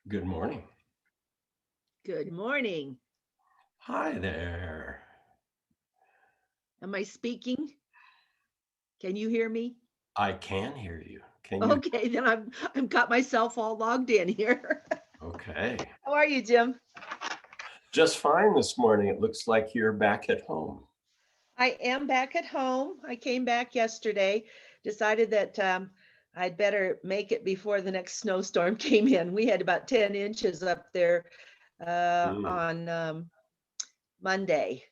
Good morning. Good morning. Hi there. Am I speaking? Can you hear me? I can hear you. Can you? Okay, then I'm got myself all logged in here. Okay. How are you, Jim? Just fine this morning. It looks like you're back at home. I am back at home. I came back yesterday, decided that I'd better make it before the next snowstorm came in. We had about 10 inches up there Mm. on Monday.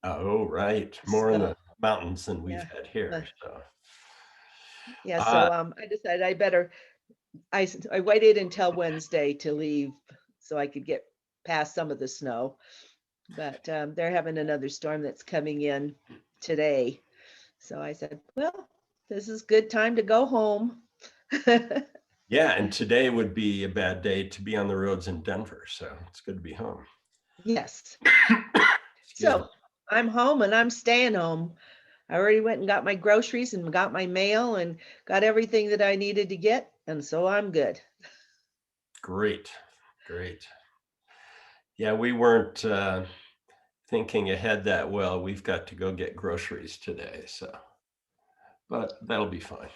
Oh, right. More in So the mountains than we've yeah, had uh, here. So, yeah. uh, So I decided I better. I waited until Wednesday to leave so I could get past some of the snow. But they're having another storm that's coming in today. So I said, well, this is good time to go home. yeah, and today would be a bad day to be on the roads in Denver. So it's good to be home. Yes. Excuse me. So I'm home and I'm staying home. I already went and got my groceries and got my mail and got everything that I needed to get. And so I'm good. Great. Great. Yeah, we weren't thinking ahead that well. We've got to go get groceries today. So, but that'll be fine.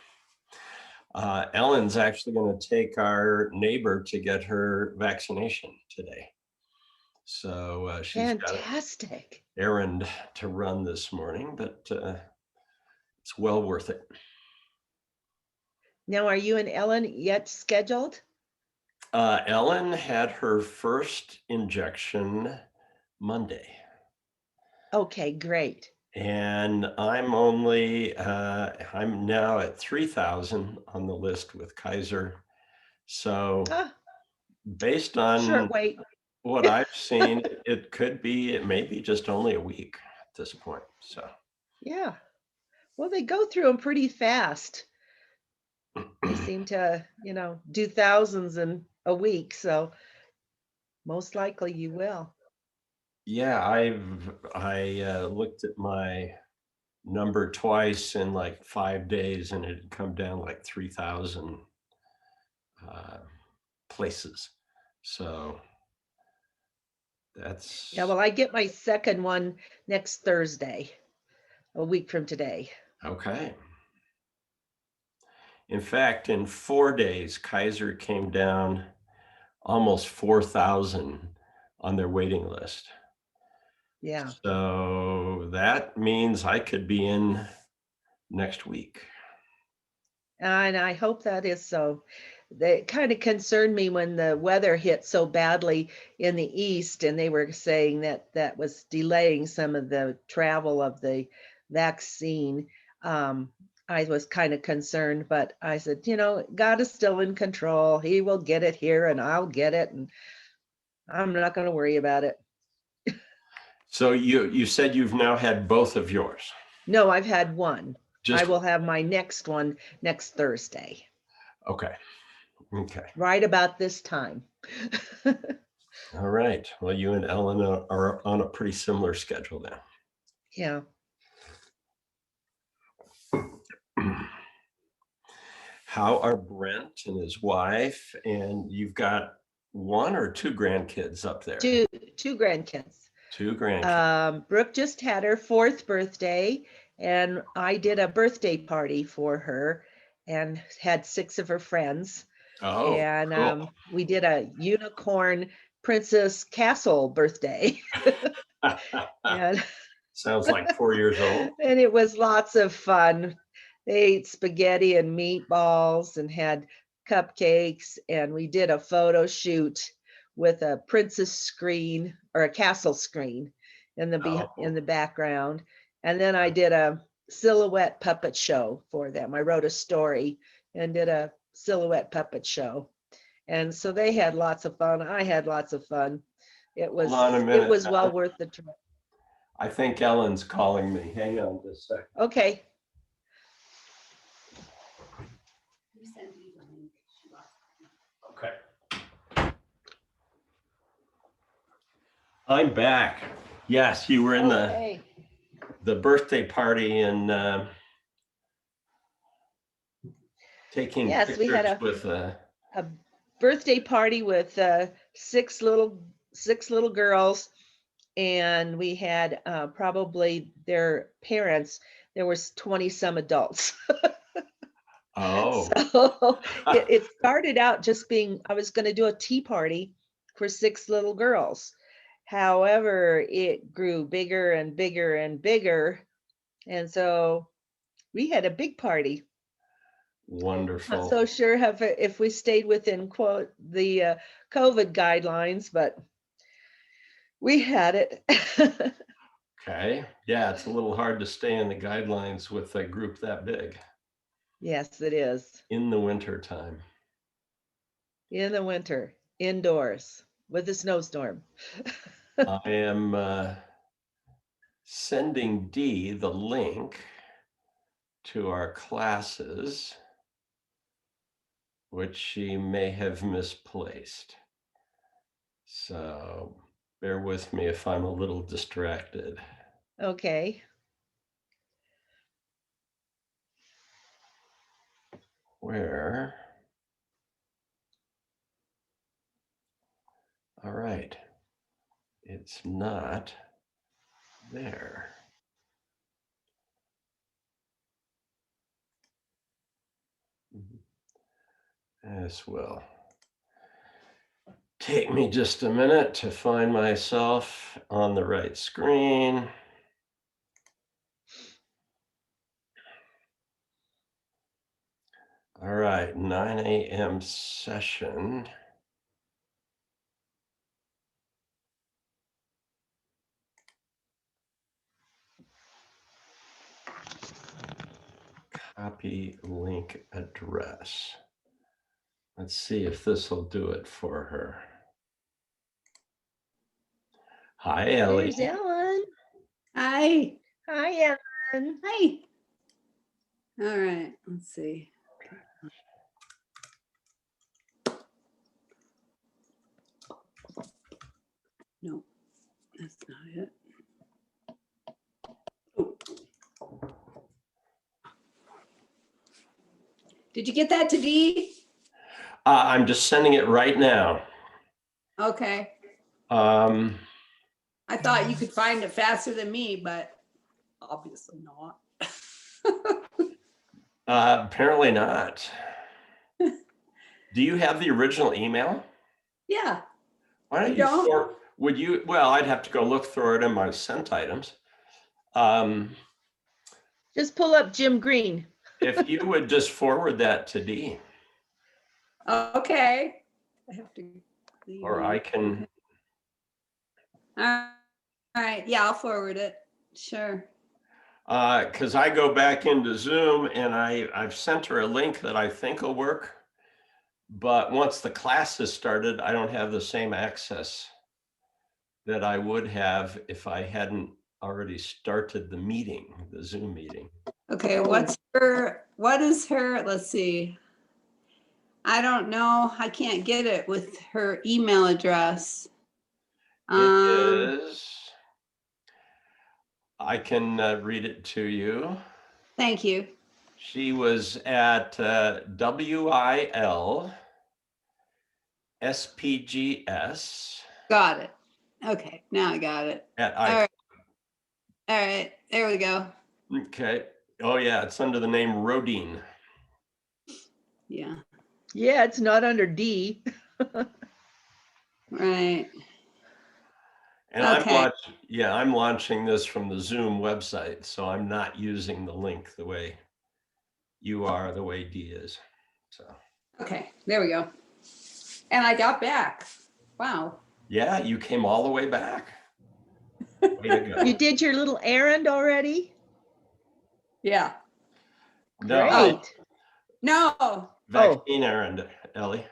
Ellen's actually going to take our neighbor to get her vaccination today. So she's got an Fantastic. errand to run this morning, but it's well worth it. Now, are you and Ellen yet scheduled? Ellen had her first injection Monday. Okay, great. And I'm now at 3,000 on the list with Kaiser. So Ah, based on short wait. what I've seen, it may be just only a week at this point. So, Yeah. Well, they go through them pretty fast. They seem to, do thousands in a week. So most likely you will. yeah, I looked at my number twice in like 5 days, and it had come down like 3,000 uh, places. So Yeah, that's well, I get my second one next Thursday, a week from today. okay. In fact, in 4 days, Kaiser came down almost 4,000 on their waiting list. Yeah. So that means I could be in next week. And I hope that is so. It kind of concerned me when the weather hit so badly in the east, and they were saying that that was delaying some of the travel of the vaccine. Um, I was kind of concerned, but I said, God is still in control. He will get it here, and I'll get it, and I'm not going to worry about it. So you said you've now had both of yours. No, I've had one. I Just will have my next one next Thursday, okay. Okay. right about this time. All right. Well, you and Ellen are on a pretty similar schedule Yeah. now. How are Brent and his wife? And you've got one or two grandkids up there? Two grandkids. Two grandkids. Brooke just had her fourth birthday, and I did a birthday party for her and had six of her friends. Oh, And cool. we did a unicorn princess castle birthday. and Sounds like 4 years old. and it was lots of fun. They ate spaghetti and meatballs and had cupcakes, and we did a photo shoot with a princess screen or a castle screen in Oh, the background. And then I did a silhouette puppet show for them. I wrote a story and did a silhouette puppet show. And so they had lots of fun. I had lots of fun. It hold on a was it minute. was well worth the trip. I think Ellen's calling me. Hang on just a second. Okay. Okay. I'm back. Yes, you were in Okay. the birthday party and taking Yes, we had pictures with a birthday party with six little girls, and we had probably their parents. There was 20 some adults. Oh, So it started out just being, I was going to do a tea party for six little girls. However, it grew bigger and bigger and bigger. And so we had a big party. Not wonderful. so sure if we stayed within quote the COVID guidelines, but we had it. Okay. Yeah, it's a little hard to stay in the guidelines with a group that big Yes, it is. in the winter time. In the winter, indoors with a snowstorm. I am sending Dee the link to our classes, which she may have misplaced. So bear with me if I'm a little distracted. Okay. Where? All right. It's not there. This will take me just a minute to find myself on the right screen. All right, 9 a.m. session. Copy link address. Let's see if this will do it for her. Hi, Ellie. There's Ellen. Hi. Hi, Ellen. Hi. All right, let's see. No, that's not it. Oh. Did you get that to Dee? I'm just sending it right now. Okay. Um, I thought you could find it faster than me, but obviously not. Apparently not. Do you have the original email? Yeah. Why don't You you, don't? would you, well, I'd have to go look through it in my sent items. Just pull up Jim Green. If you would just forward that to Dee. Okay. I have to leave. Or I can. All right. Yeah, I'll forward it. Sure. Because I go back into Zoom and I've sent her a link that I think will work. But once the class has started, I don't have the same access that I would have if I hadn't already started the meeting, the Zoom meeting. Okay, what is her, let's see. I don't know. I can't get it with her email address. It is, I can read it to you. Thank you. She was at WIL SPGS. Got it. Okay, now I got it. At All right. All right, there we go. Okay. Oh yeah, it's under the name Rodine. Yeah. Yeah, it's not under D. Right. And okay. I'm launching this from the Zoom website, so I'm not using the link the way you are, the way Dee is. So. Okay, there we go. And I got back. Wow. Yeah, you came all the way back. Way to go. You did your little errand already? Yeah. No. Great. No. Vaccine errand, Ellie.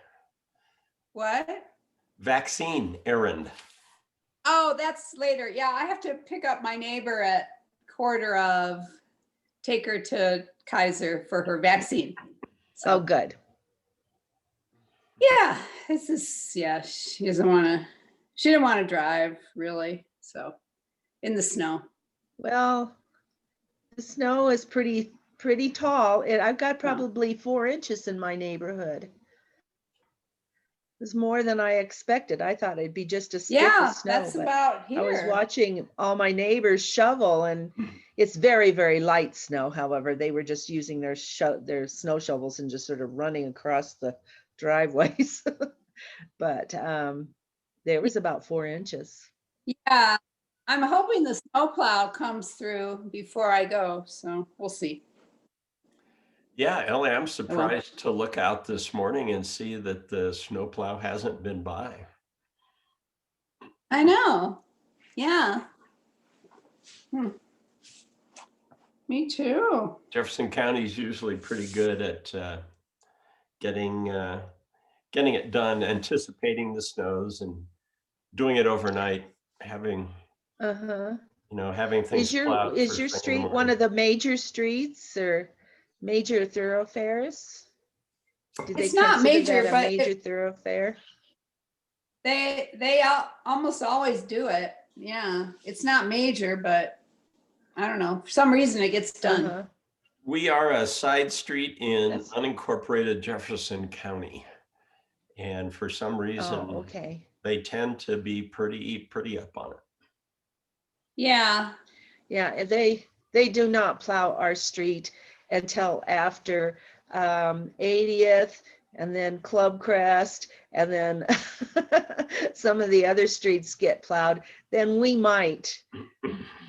What? Vaccine errand. Oh, that's later. Yeah, I have to pick up my neighbor at quarter of, take her to Kaiser for her vaccine. So, Oh, good. yeah, this is, yeah, she didn't want to drive really. So in the snow. Well, the snow is pretty tall, and I've got probably 4 inches in my neighborhood. was more than I expected. I thought it'd be just a stick Yeah, of snow. that's but about I was here. watching all my neighbors shovel, and it's very, very light snow. However, they were just using their snow shovels and just sort of running across the driveways. But there was about 4 inches. Yeah, I'm hoping the snowplow comes through before I go, so we'll see. Yeah, Ellie, I'm well. surprised to look out this morning and see that the snowplow hasn't been by. I know. Yeah. Me too. Jefferson County is usually pretty good at getting it done, anticipating the snows and doing it overnight, having having things plowed Is first your thing in the street one morning. of the major streets or major thoroughfares? Did they It's not consider major, that a but major thoroughfare? they almost always do it. Yeah, it's not major, but I don't know. For some reason, it gets done. Uh-huh. We are a side street in That's- unincorporated Jefferson County. And for some reason, Oh, okay. they tend to be pretty up on it. Yeah. Yeah, they do not plow our street until after 80th and then Club Crest, and then some of the other streets get plowed. Then we might,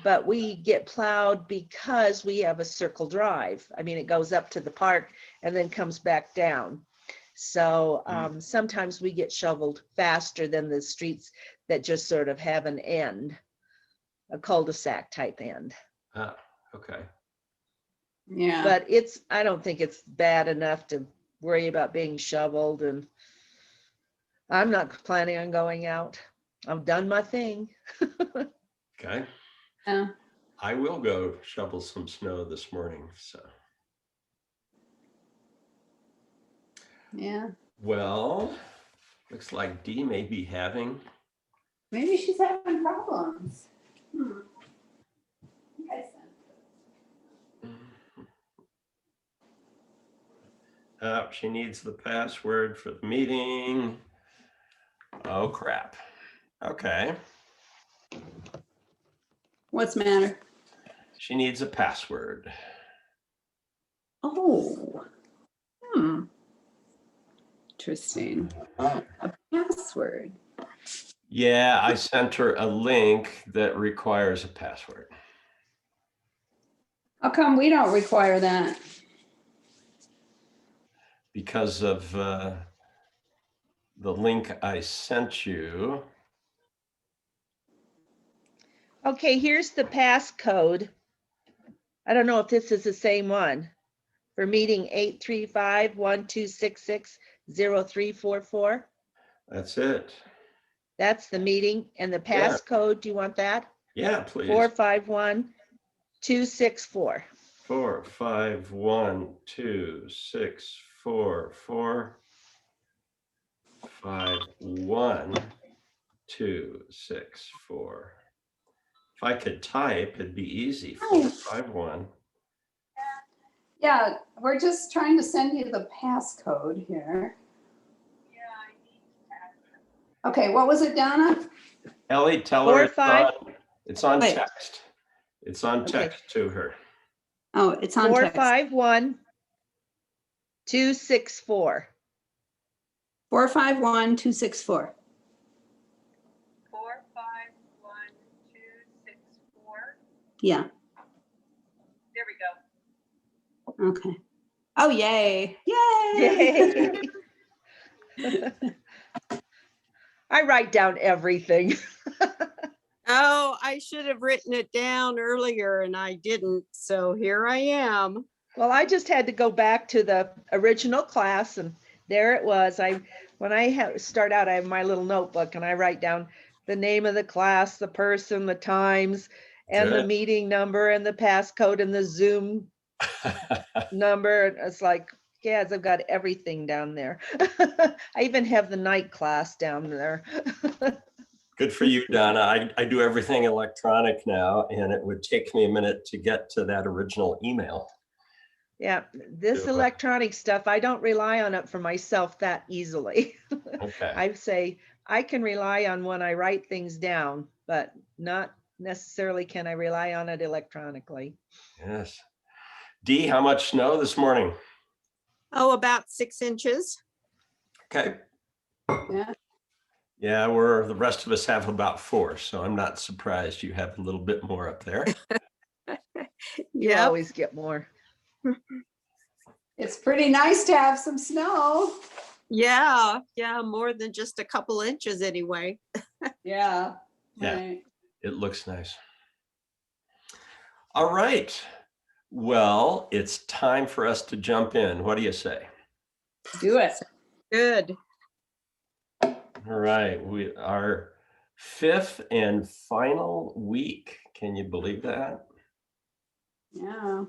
but we get plowed because we have a circle drive. I mean, it goes up to the park and then comes back down. So sometimes we get shoveled faster than the streets that just sort of have an end, a cul-de-sac type end. Ah, okay. Yeah. But I don't think it's bad enough to worry about being shoveled, and I'm not planning on going out. I've done my thing. Okay. Yeah. I will go shovel some snow this morning, so. Yeah. Well, looks like Dee may be having. Maybe she's having problems. She needs the password for the meeting. Oh, crap. Okay. What's the matter? She needs a password. Oh. Interesting. A password. Yeah, I sent her a link that requires a password. How come we don't require that? Because of the link I sent you. Okay, here's the passcode. I don't know if this is the same one for meeting 835-1266-0344. That's it. That's the meeting, and the Yeah. passcode, do you want that? Yeah, please. 451-264. 451-264. 51264. If I could type, it'd be easy. 451. Yeah, we're just trying to send you the passcode here. Okay, what was it, Donna? Ellie, tell her it's on Wait. text. It's on text to her. Oh, it's on text. 451-264. 451-264. 451-264. Yeah. There we go. Okay. Oh, yay. Yay. I write down everything. Oh, I should have written it down earlier and I didn't. So here I am. Well, I just had to go back to the original class, and there it was. When I start out, I have my little notebook and I write down the name of the class, the person, the times, and the Good. meeting number and the passcode and the Zoom number. It's like, yes, I've got everything down there. I even have the night class down there. Good for you, Donna. I do everything electronic now, and it would take me a minute to get to that original email. Yeah, this Do it. electronic stuff, I don't rely on it for myself that easily. Okay. I say I can rely on when I write things down, but not necessarily can I rely on it electronically. Yes. Dee, how much snow this morning? Oh, about 6 inches. Okay. Yeah. Yeah, the rest of us have about 4, so I'm not surprised you have a little bit more up there. You Yep. always get more. It's pretty nice to have some snow. Yeah, more than just a couple inches anyway. Yeah. Yeah. Right. It looks nice. All right. Well, it's time for us to jump in. What do you say? Do it. Good. All right. Our 5th and final week. Can you believe that? Yeah.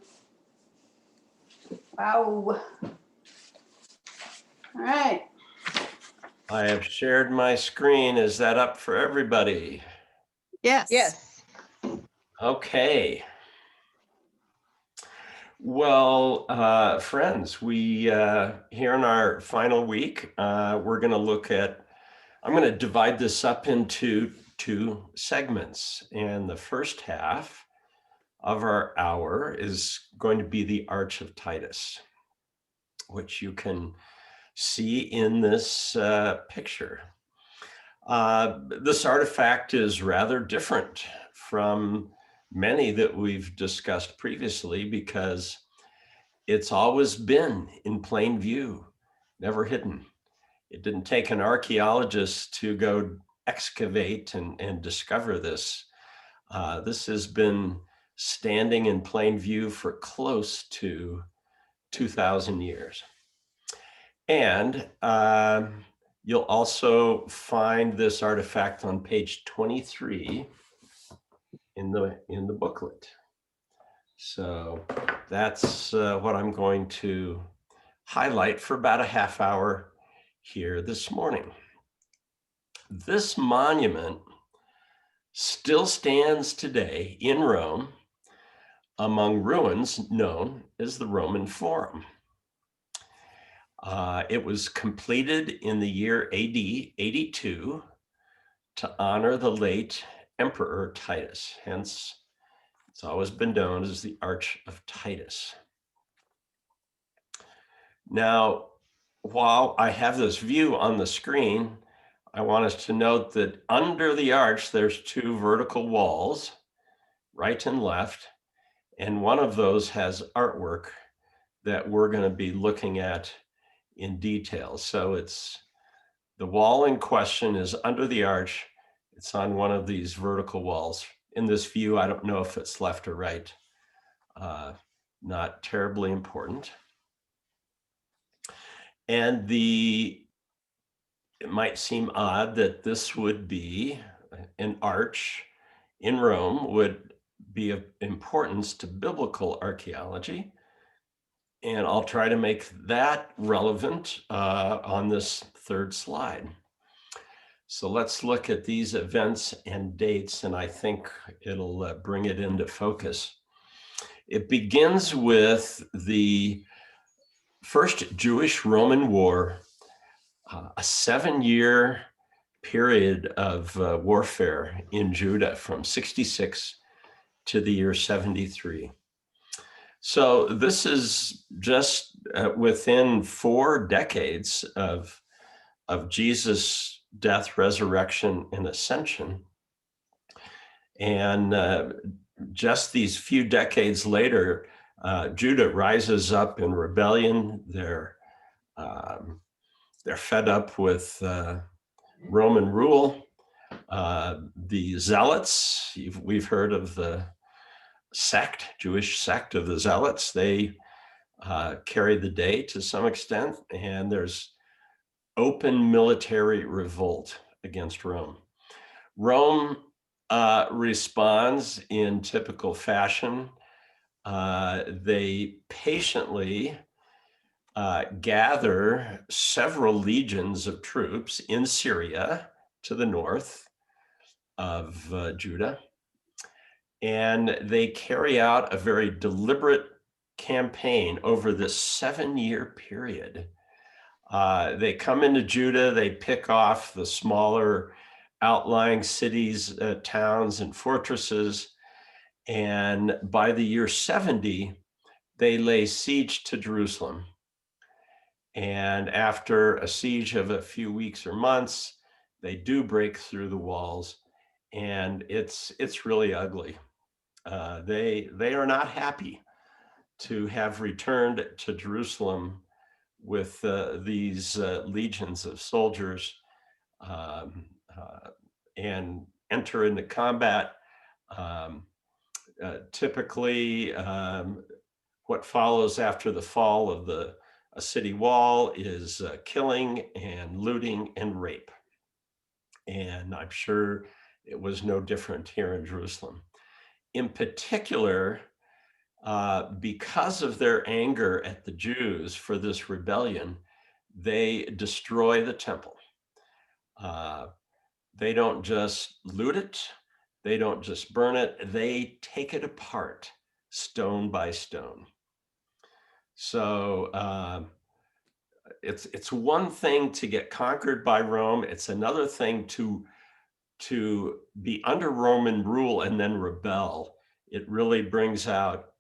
Wow. All right. I have shared my screen. Is that up for everybody? Yes. Yes. Okay. Well, friends, we here in our final week, we're going to look at, I'm going to divide this up into 2 segments. And the first half of our hour is going to be the Arch of Titus, which you can see in this picture. This artifact is rather different from many that we've discussed previously because it's always been in plain view, never hidden. It didn't take an archaeologist to go excavate and discover this. This has been standing in plain view for close to 2,000 years. And you'll also find this artifact on page 23 in the booklet. So that's what I'm going to highlight for about a half hour here this morning. This monument still stands today in Rome among ruins known as the Roman Forum. It was completed in the year AD 82 to honor the late Emperor Titus. Hence, it's always been known as the Arch of Titus. Now, while I have this view on the screen, I want us to note that under the arch, there's 2 vertical walls, right and left, and one of those has artwork that we're going to be looking at in detail. So it's the wall in question is under the arch. It's on one of these vertical walls. In this view, I don't know if it's left or right. Not terribly important. And it might seem odd that this would be an arch in Rome, would be of importance to biblical archaeology. And I'll try to make that relevant on this 3rd slide. So let's look at these events and dates, and I think it'll bring it into focus. It begins with the First Jewish-Roman War, a 7-year period of warfare in Judah from 66 to the year 73. So this is just within 4 decades of Jesus' death, resurrection, and ascension. And just these few decades later, Judah rises up in rebellion. They're fed up with Roman rule. The Zealots, we've heard of the Jewish sect of the Zealots. They carry the day to some extent, and there's open military revolt against Rome. Rome responds in typical fashion. They patiently gather several legions of troops in Syria to the north of Judah, and they carry out a very deliberate campaign over this 7-year period. They come into Judah, they pick off the smaller outlying cities, towns, and fortresses. And by the year 70, they lay siege to Jerusalem. And after a siege of a few weeks or months, they do break through the walls, and it's really ugly. They are not happy to have returned to Jerusalem with these legions of soldiers and enter into combat. Typically, what follows after the fall of a city wall is killing and looting and rape. And I'm sure it was no different here in Jerusalem. In particular, because of their anger at the Jews for this rebellion, they destroy the temple. They don't just loot it, they don't just burn it, they take it apart stone by stone. So it's one thing to get conquered by Rome. It's another thing to be under Roman rule and then rebel. It really brings out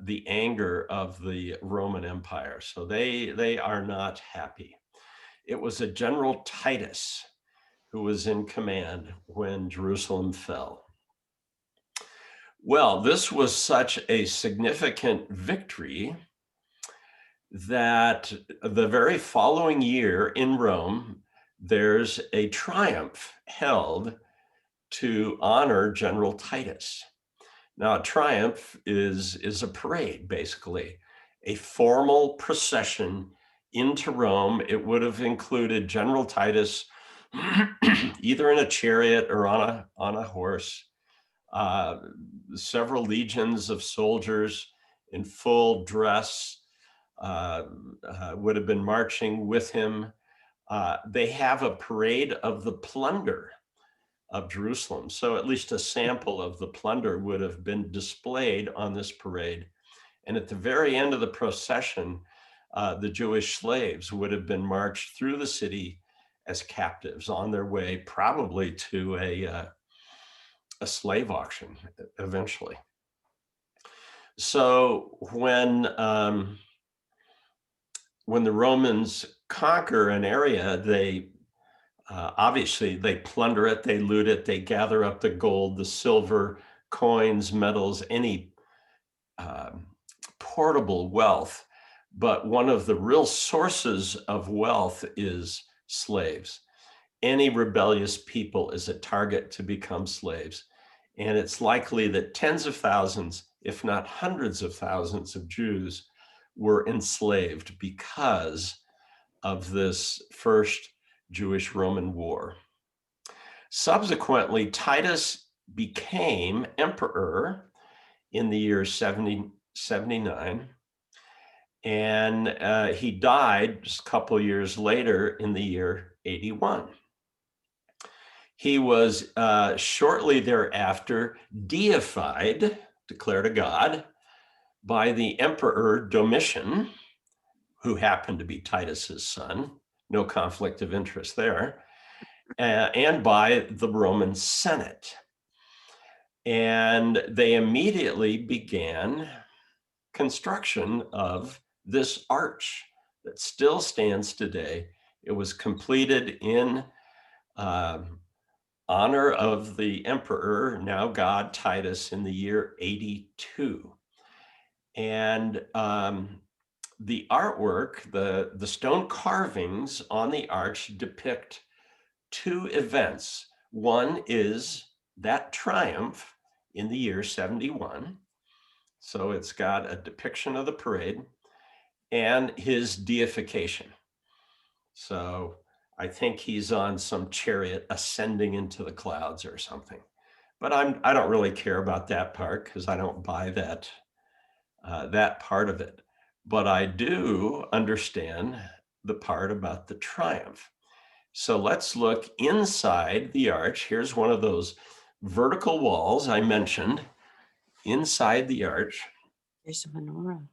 the anger of the Roman Empire. So they are not happy. It was a General Titus who was in command when Jerusalem fell. Well, this was such a significant victory that the very following year in Rome, there's a triumph held to honor General Titus. Now, a triumph is a parade, basically, a formal procession into Rome. It would have included General Titus either in a chariot or on a horse, several legions of soldiers in full dress would have been marching with him. They have a parade of the plunder of Jerusalem. So at least a sample of the plunder would have been displayed on this parade. And at the very end of the procession, the Jewish slaves would have been marched through the city as captives on their way probably to a slave auction eventually. So when the Romans conquer an area, they obviously they plunder it, they loot it, they gather up the gold, the silver, coins, metals, any portable wealth. But one of the real sources of wealth is slaves. Any rebellious people is a target to become slaves. And it's likely that tens of thousands, if not hundreds of thousands of Jews were enslaved because of this first Jewish-Roman war. Subsequently, Titus became emperor in the year 79, and he died just a couple years later in the year 81. He was shortly thereafter deified, declared a god, by the Emperor Domitian, who happened to be Titus's son, no conflict of interest there, and by the Roman Senate. And they immediately began construction of this arch that still stands today. It was completed in honor of the emperor, now god, Titus, in the year 82. And the artwork, the stone carvings on the arch depict two events. One is that triumph in the year 71. So it's got a depiction of the parade and his deification. So I think he's on some chariot ascending into the clouds or something. But I don't really care about that part because I don't buy that part of it. But I do understand the part about the triumph. So let's look inside the arch. Here's one of those vertical walls I mentioned inside the arch. There's a menorah.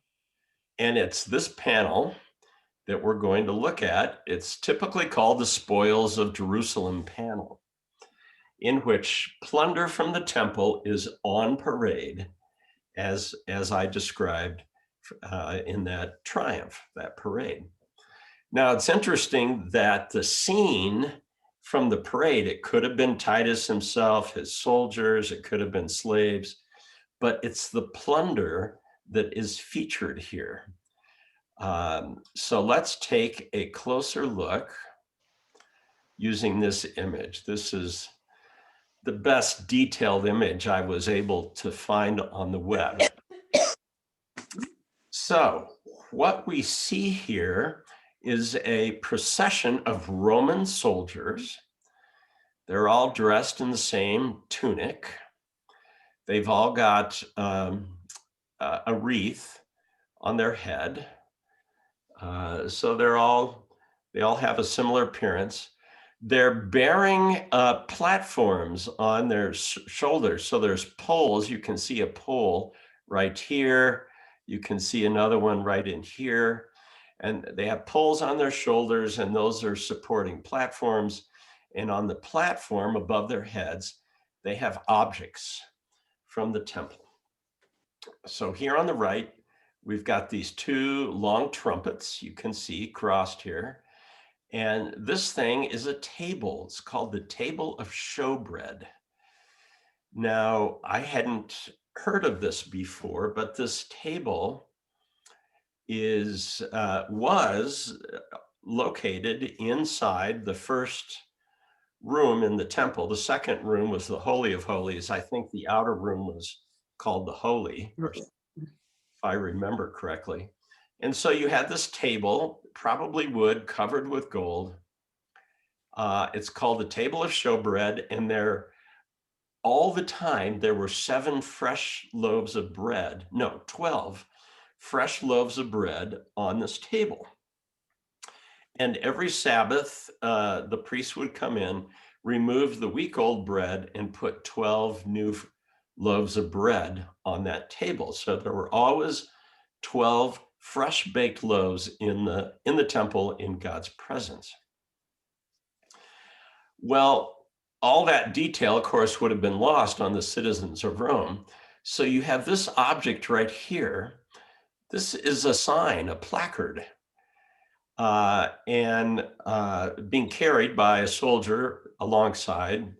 And it's this panel that we're going to look at. It's typically called the Spoils of Jerusalem panel, in which plunder from the temple is on parade, as I described in that triumph, that parade. Now, it's interesting that the scene from the parade, it could have been Titus himself, his soldiers, it could have been slaves, but it's the plunder that is featured here. So let's take a closer look using this image. This is the best detailed image I was able to find on the web. So what we see here is a procession of Roman soldiers. They're all dressed in the same tunic. They've all got a wreath on their head. So they all have a similar appearance. They're bearing platforms on their shoulders. So there's poles. You can see a pole right here. You can see another one right in here. And they have poles on their shoulders, and those are supporting platforms. And on the platform above their heads, they have objects from the temple. So here on the right, we've got these two long trumpets you can see crossed here. And this thing is a table. It's called the table of showbread. Now, I hadn't heard of this before, but this table was located inside the first room in the temple. The second room was the Holy of Holies. I think the outer room was called the Holy, if I remember correctly. And so you had this table, probably wood, covered with gold. It's called the table of showbread, and all the time there were 7 fresh loaves of bread, no, 12 fresh loaves of bread on this table. And every Sabbath, the priest would come in, remove the week-old bread, and put 12 new loaves of bread on that table. So there were always 12 fresh baked loaves in the temple in God's presence. Well, all that detail, of course, would have been lost on the citizens of Rome. So you have this object right here. This is a sign, a placard, and being carried by a soldier alongside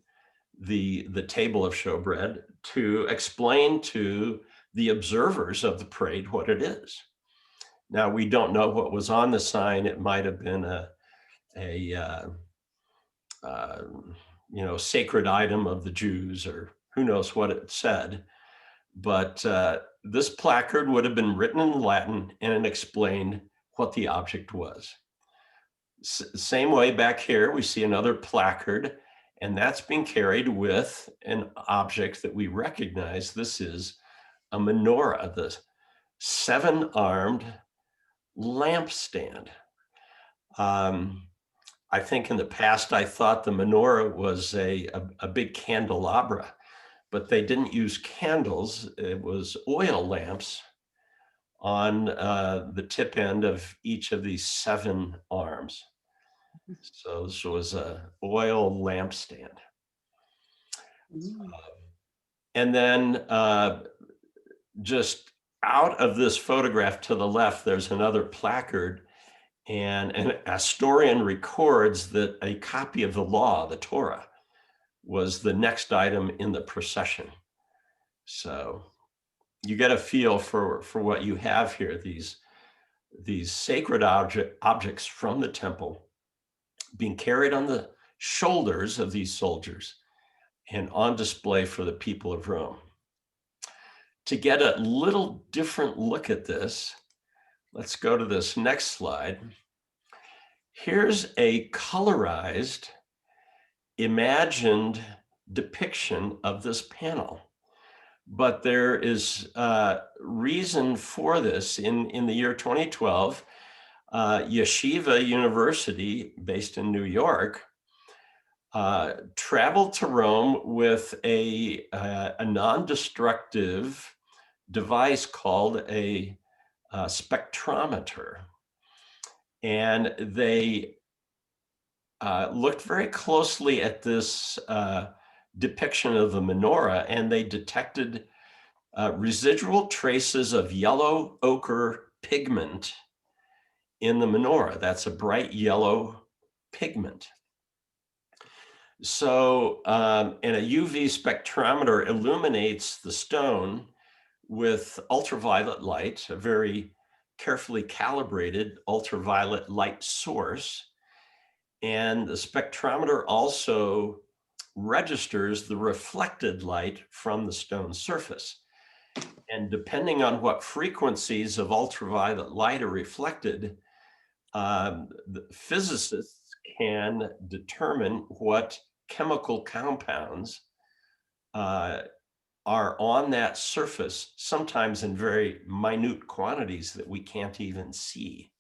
the table of showbread to explain to the observers of the parade what it is. Now, we don't know what was on the sign. It might have been a sacred item of the Jews, or who knows what it said. But this placard would have been written in Latin, and it explained what the object was. Same way back here, we see another placard, and that's being carried with an object that we recognize. This is a menorah, the 7-armed lampstand. I think in the past, I thought the menorah was a big candelabra, but they didn't use candles. It was oil lamps on the tip end of each of these 7 arms. So this was an oil lampstand. And then just out of this photograph to the left, there's another placard, and an historian records that a copy of the law, the Torah, was the next item in the procession. So you get a feel for what you have here, these sacred objects from the temple being carried on the shoulders of these soldiers and on display for the people of Rome. To get a little different look at this, let's go to this next slide. Here's a colorized, imagined depiction of this panel. But there is reason for this. In the year 2012, Yeshiva University, based in New York, traveled to Rome with a non-destructive device called a spectrometer. And they looked very closely at this depiction of the menorah, and they detected residual traces of yellow ochre pigment in the menorah. That's a bright yellow pigment. So, and a UV spectrometer illuminates the stone with ultraviolet light, a very carefully calibrated ultraviolet light source. And the spectrometer also registers the reflected light from the stone surface. And depending on what frequencies of ultraviolet light are reflected, the physicists can determine what chemical compounds are on that surface, sometimes in very minute quantities that we can't even see.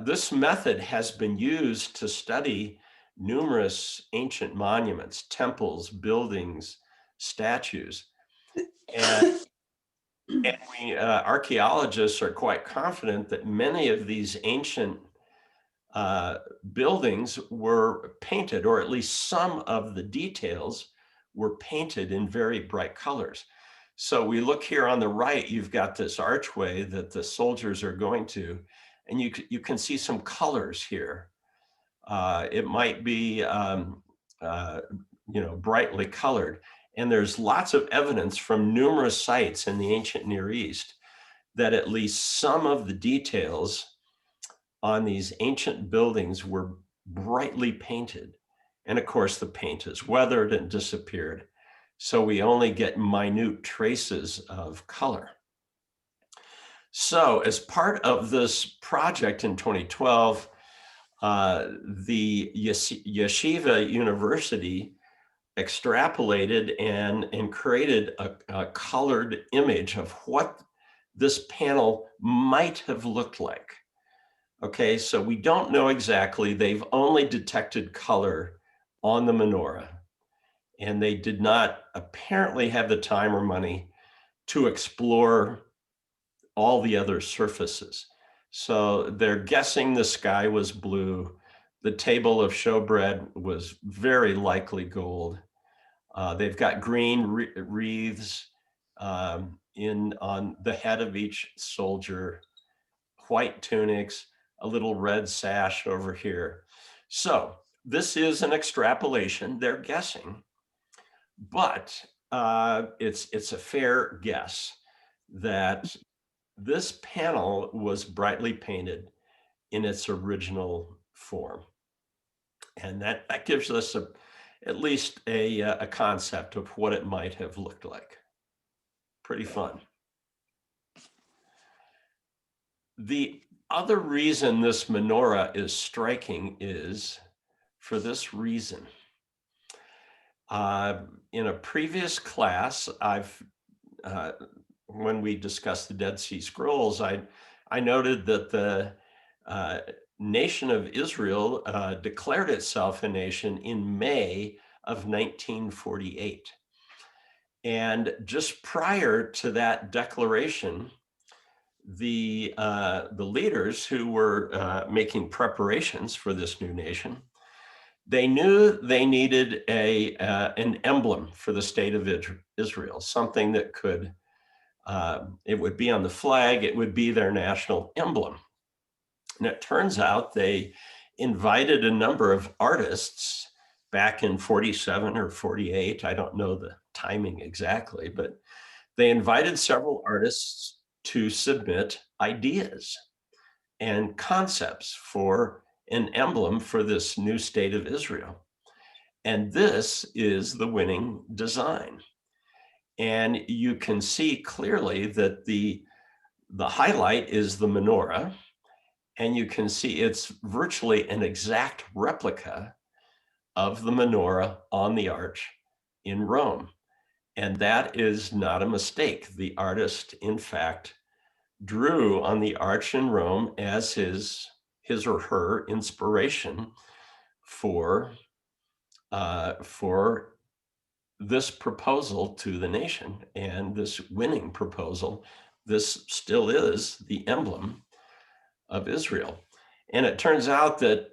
This method has been used to study numerous ancient monuments, temples, buildings, statues. And we archaeologists are quite confident that many of these ancient buildings were painted, or at least some of the details were painted in very bright colors. So we look here on the right, you've got this archway that the soldiers are going to, and you can see some colors here. It might be, brightly colored. And there's lots of evidence from numerous sites in the ancient Near East that at least some of the details on these ancient buildings were brightly painted. And of course, the paint is weathered and disappeared. So we only get minute traces of color. So as part of this project in 2012, the Yeshiva University extrapolated and created a colored image of what this panel might have looked like. Okay, so we don't know exactly. They've only detected color on the menorah, and they did not apparently have the time or money to explore all the other surfaces. So they're guessing the sky was blue. The table of showbread was very likely gold. They've got green wreaths on the head of each soldier, white tunics, a little red sash over here. So this is an extrapolation. They're guessing, but it's a fair guess that this panel was brightly painted in its original form. And that gives us at least a concept of what it might have looked like. Pretty fun. The other reason this menorah is striking is for this reason. In a previous class, when we discussed the Dead Sea Scrolls, I noted that the nation of Israel declared itself a nation in May of 1948. And just prior to that declaration, the leaders who were making preparations for this new nation, they knew they needed an emblem for the state of Israel, something that could, it would be on the flag, it would be their national emblem. And it turns out they invited a number of artists back in 47 or 48. I don't know the timing exactly, but they invited several artists to submit ideas and concepts for an emblem for this new state of Israel. And this is the winning design. And you can see clearly that the highlight is the menorah. And you can see it's virtually an exact replica of the menorah on the arch in Rome. And that is not a mistake. The artist, in fact, drew on the arch in Rome as his or her inspiration for this proposal to the nation, and this winning proposal, this still is the emblem of Israel. And it turns out that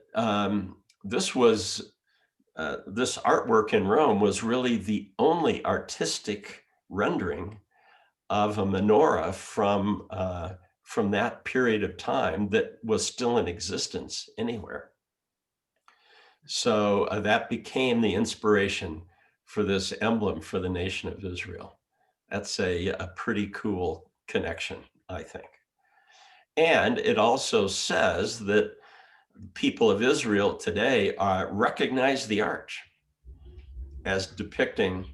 this artwork in Rome was really the only artistic rendering of a menorah from that period of time that was still in existence anywhere. So that became the inspiration for this emblem for the nation of Israel. That's a pretty cool connection, I think. And it also says that people of Israel today recognize the arch as depicting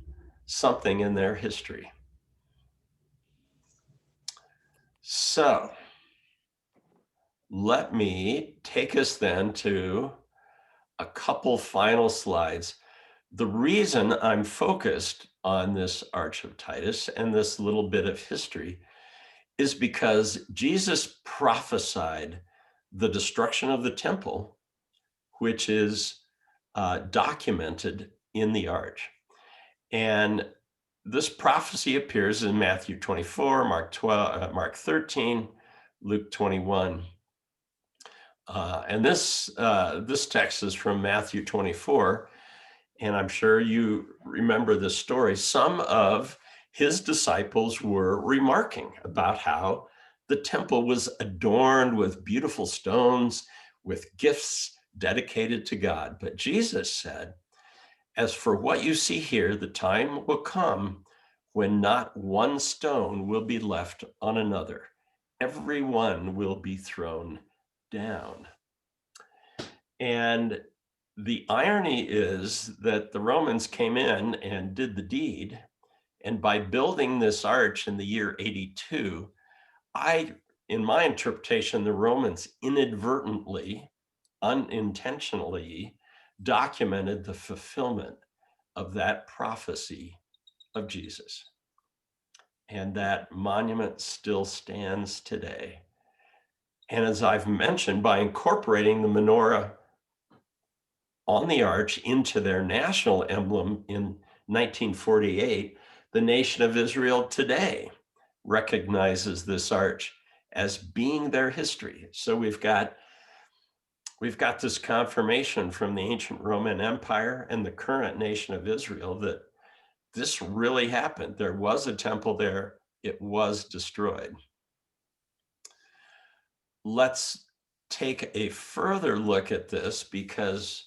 something in their history. So let me take us then to a couple final slides. The reason I'm focused on this Arch of Titus and this little bit of history is because Jesus prophesied the destruction of the temple, which is documented in the Arch. And this prophecy appears in Matthew 24, Mark 12, Mark 13, Luke 21. And this text is from Matthew 24, and I'm sure you remember this story. Some of his disciples were remarking about how the temple was adorned with beautiful stones, with gifts dedicated to God. But Jesus said, "As for what you see here, the time will come when not one stone will be left on another. Every one will be thrown down." And the irony is that the Romans came in and did the deed. And by building this arch in the year 82, in my interpretation, the Romans inadvertently, unintentionally documented the fulfillment of that prophecy of Jesus. And that monument still stands today. And as I've mentioned, by incorporating the menorah on the arch into their national emblem in 1948, the nation of Israel today recognizes this arch as being their history. So we've got this confirmation from the ancient Roman Empire and the current nation of Israel that this really happened. There was a temple there. It was destroyed. Let's take a further look at this, because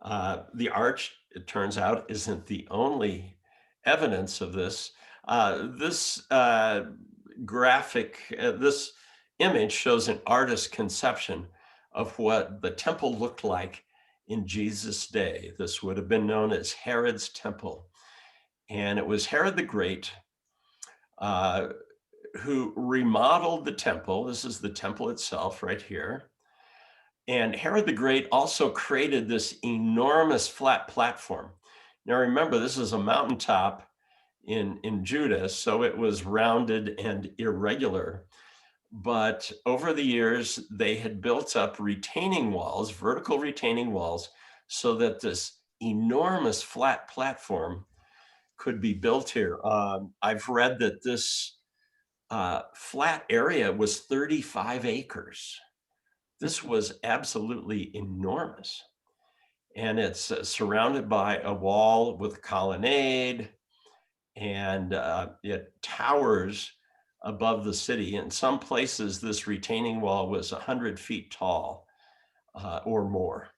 the arch, it turns out, isn't the only evidence of this. This image shows an artist's conception of what the temple looked like in Jesus' day. This would have been known as Herod's temple. And it was Herod the Great who remodeled the temple. This is the temple itself right here. And Herod the Great also created this enormous flat platform. Now remember, this is a mountaintop in Judah, so it was rounded and irregular. But over the years, they had built up retaining walls, vertical retaining walls, so that this enormous flat platform could be built here. I've read that this flat area was 35 acres. This was absolutely enormous. And it's surrounded by a wall with a colonnade, and it towers above the city. In some places, this retaining wall was 100 feet tall or more.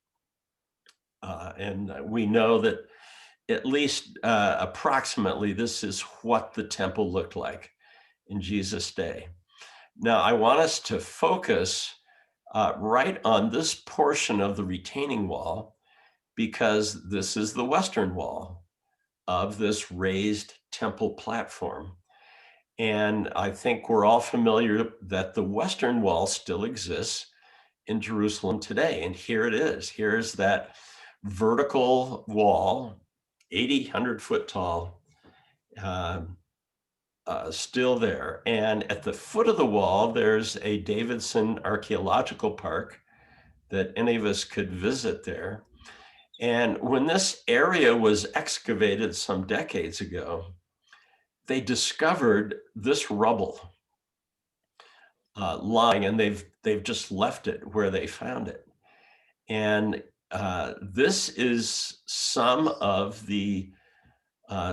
And we know that at least approximately this is what the temple looked like in Jesus' day. Now, I want us to focus right on this portion of the retaining wall, because this is the western wall of this raised temple platform. And I think we're all familiar that the western wall still exists in Jerusalem today. And here it is. Here's that vertical wall, 100 foot tall, still there. And at the foot of the wall, there's a Davidson archaeological park that any of us could visit there. And when this area was excavated some decades ago, they discovered this rubble lying, and they've just left it where they found it. And this is some of the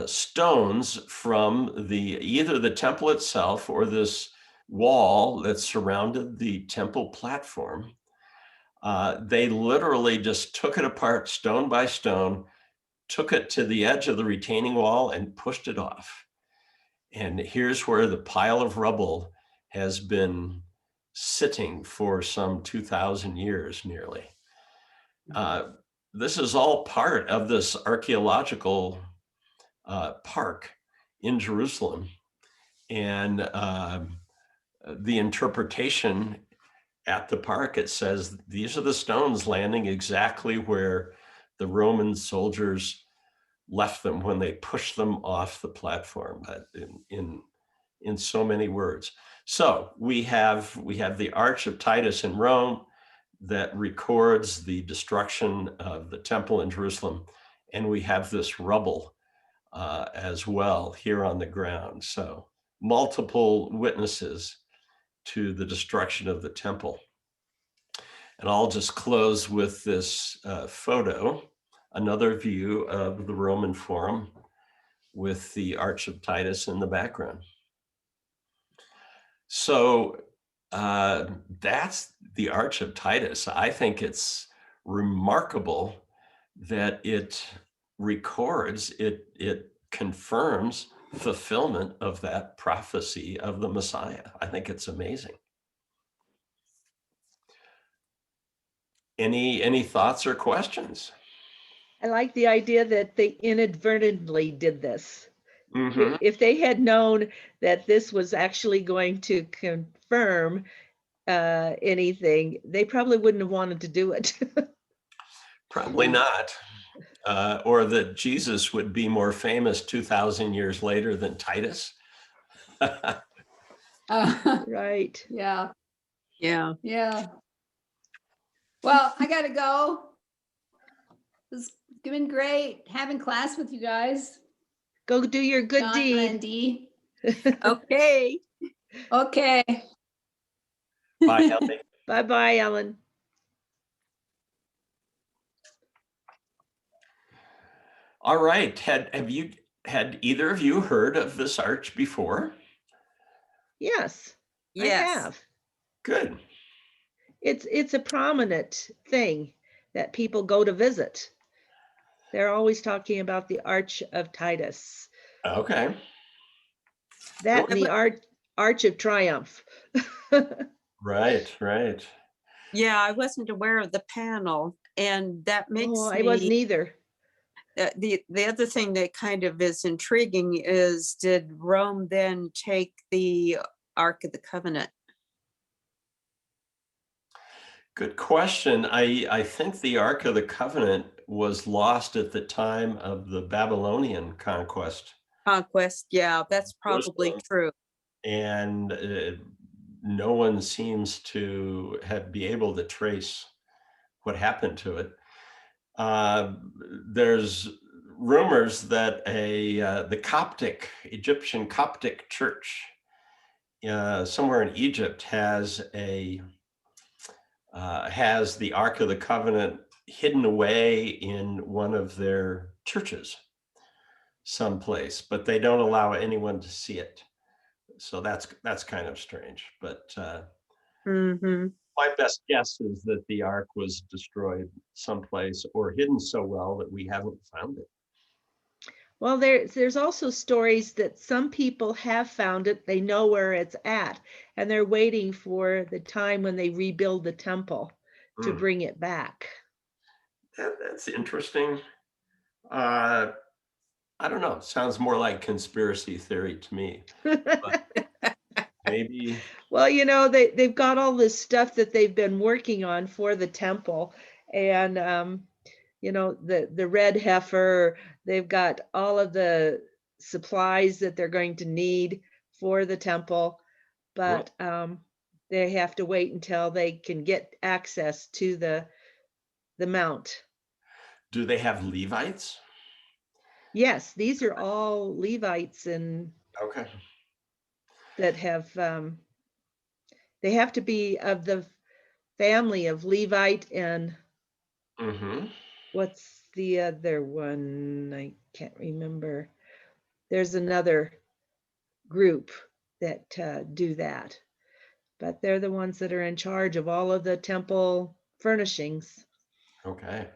stones from either the temple itself or this wall that surrounded the temple platform. They literally just took it apart stone by stone, took it to the edge of the retaining wall and pushed it off. And here's where the pile of rubble has been sitting for some 2,000 years nearly. This is all part of this archaeological park in Jerusalem. And the interpretation at the park, it says these are the stones landing exactly where the Roman soldiers left them when they pushed them off the platform, in so many words. So we have the Arch of Titus in Rome that records the destruction of the temple in Jerusalem, and we have this rubble as well here on the ground. So multiple witnesses to the destruction of the temple. And I'll just close with this photo, another view of the Roman Forum with the Arch of Titus in the background. So that's the Arch of Titus. I think it's remarkable that it records, it confirms fulfillment of that prophecy of the Messiah. I think it's amazing. Any thoughts or questions? I like the idea that they inadvertently did this. Mhm. If they had known that this was actually going to confirm anything, they probably wouldn't have wanted to do it. Probably not. Or that Jesus would be more famous 2,000 years later than Titus. Right. Yeah, Yeah. yeah. Well, I gotta go. It's been great having class with you guys. Go do your good Donna deed. and Dee. Okay. Okay. Bye, Ellie. Bye-bye, Ellen. All right. Had either of you heard of this arch before? Yes, I Yes. have. Good. It's a prominent thing that people go to visit. They're always talking about the Arch of Titus. Okay. That and the Arch of Triumph. Right, right. Yeah, I wasn't aware of the panel, and that makes Oh, I wasn't me, either. the other thing that kind of is intriguing is, did Rome then take the Ark of the Covenant? Good question. I think the Ark of the Covenant was lost at the time of the Babylonian conquest. Conquest, yeah, that's probably Jerusalem. true. And no one seems to be able to trace what happened to it. There's rumors that the Egyptian Coptic church somewhere in Egypt has the Ark of the Covenant hidden away in one of their churches someplace, but they don't allow anyone to see it. So that's kind of strange. But Mm-hmm. my best guess is that the Ark was destroyed someplace or hidden so well that we haven't found it. Well, there's also stories that some people have found it. They know where it's at, and they're waiting for the time when they rebuild the temple to bring it back. That's interesting. I don't know. Sounds more like conspiracy theory to me. But maybe. Well, they've got all this stuff that they've been working on for the temple, and the red heifer. They've got all of the supplies that they're going to need for the temple, but they have to wait until they can get access to the mount. Do they have Levites? Yes, these are all Levites and Okay. that have, they have to be of the family of Levite and Mm-hmm. what's the other one? I can't remember. There's another group that do that, but they're the ones that are in charge of all of the temple furnishings. Okay.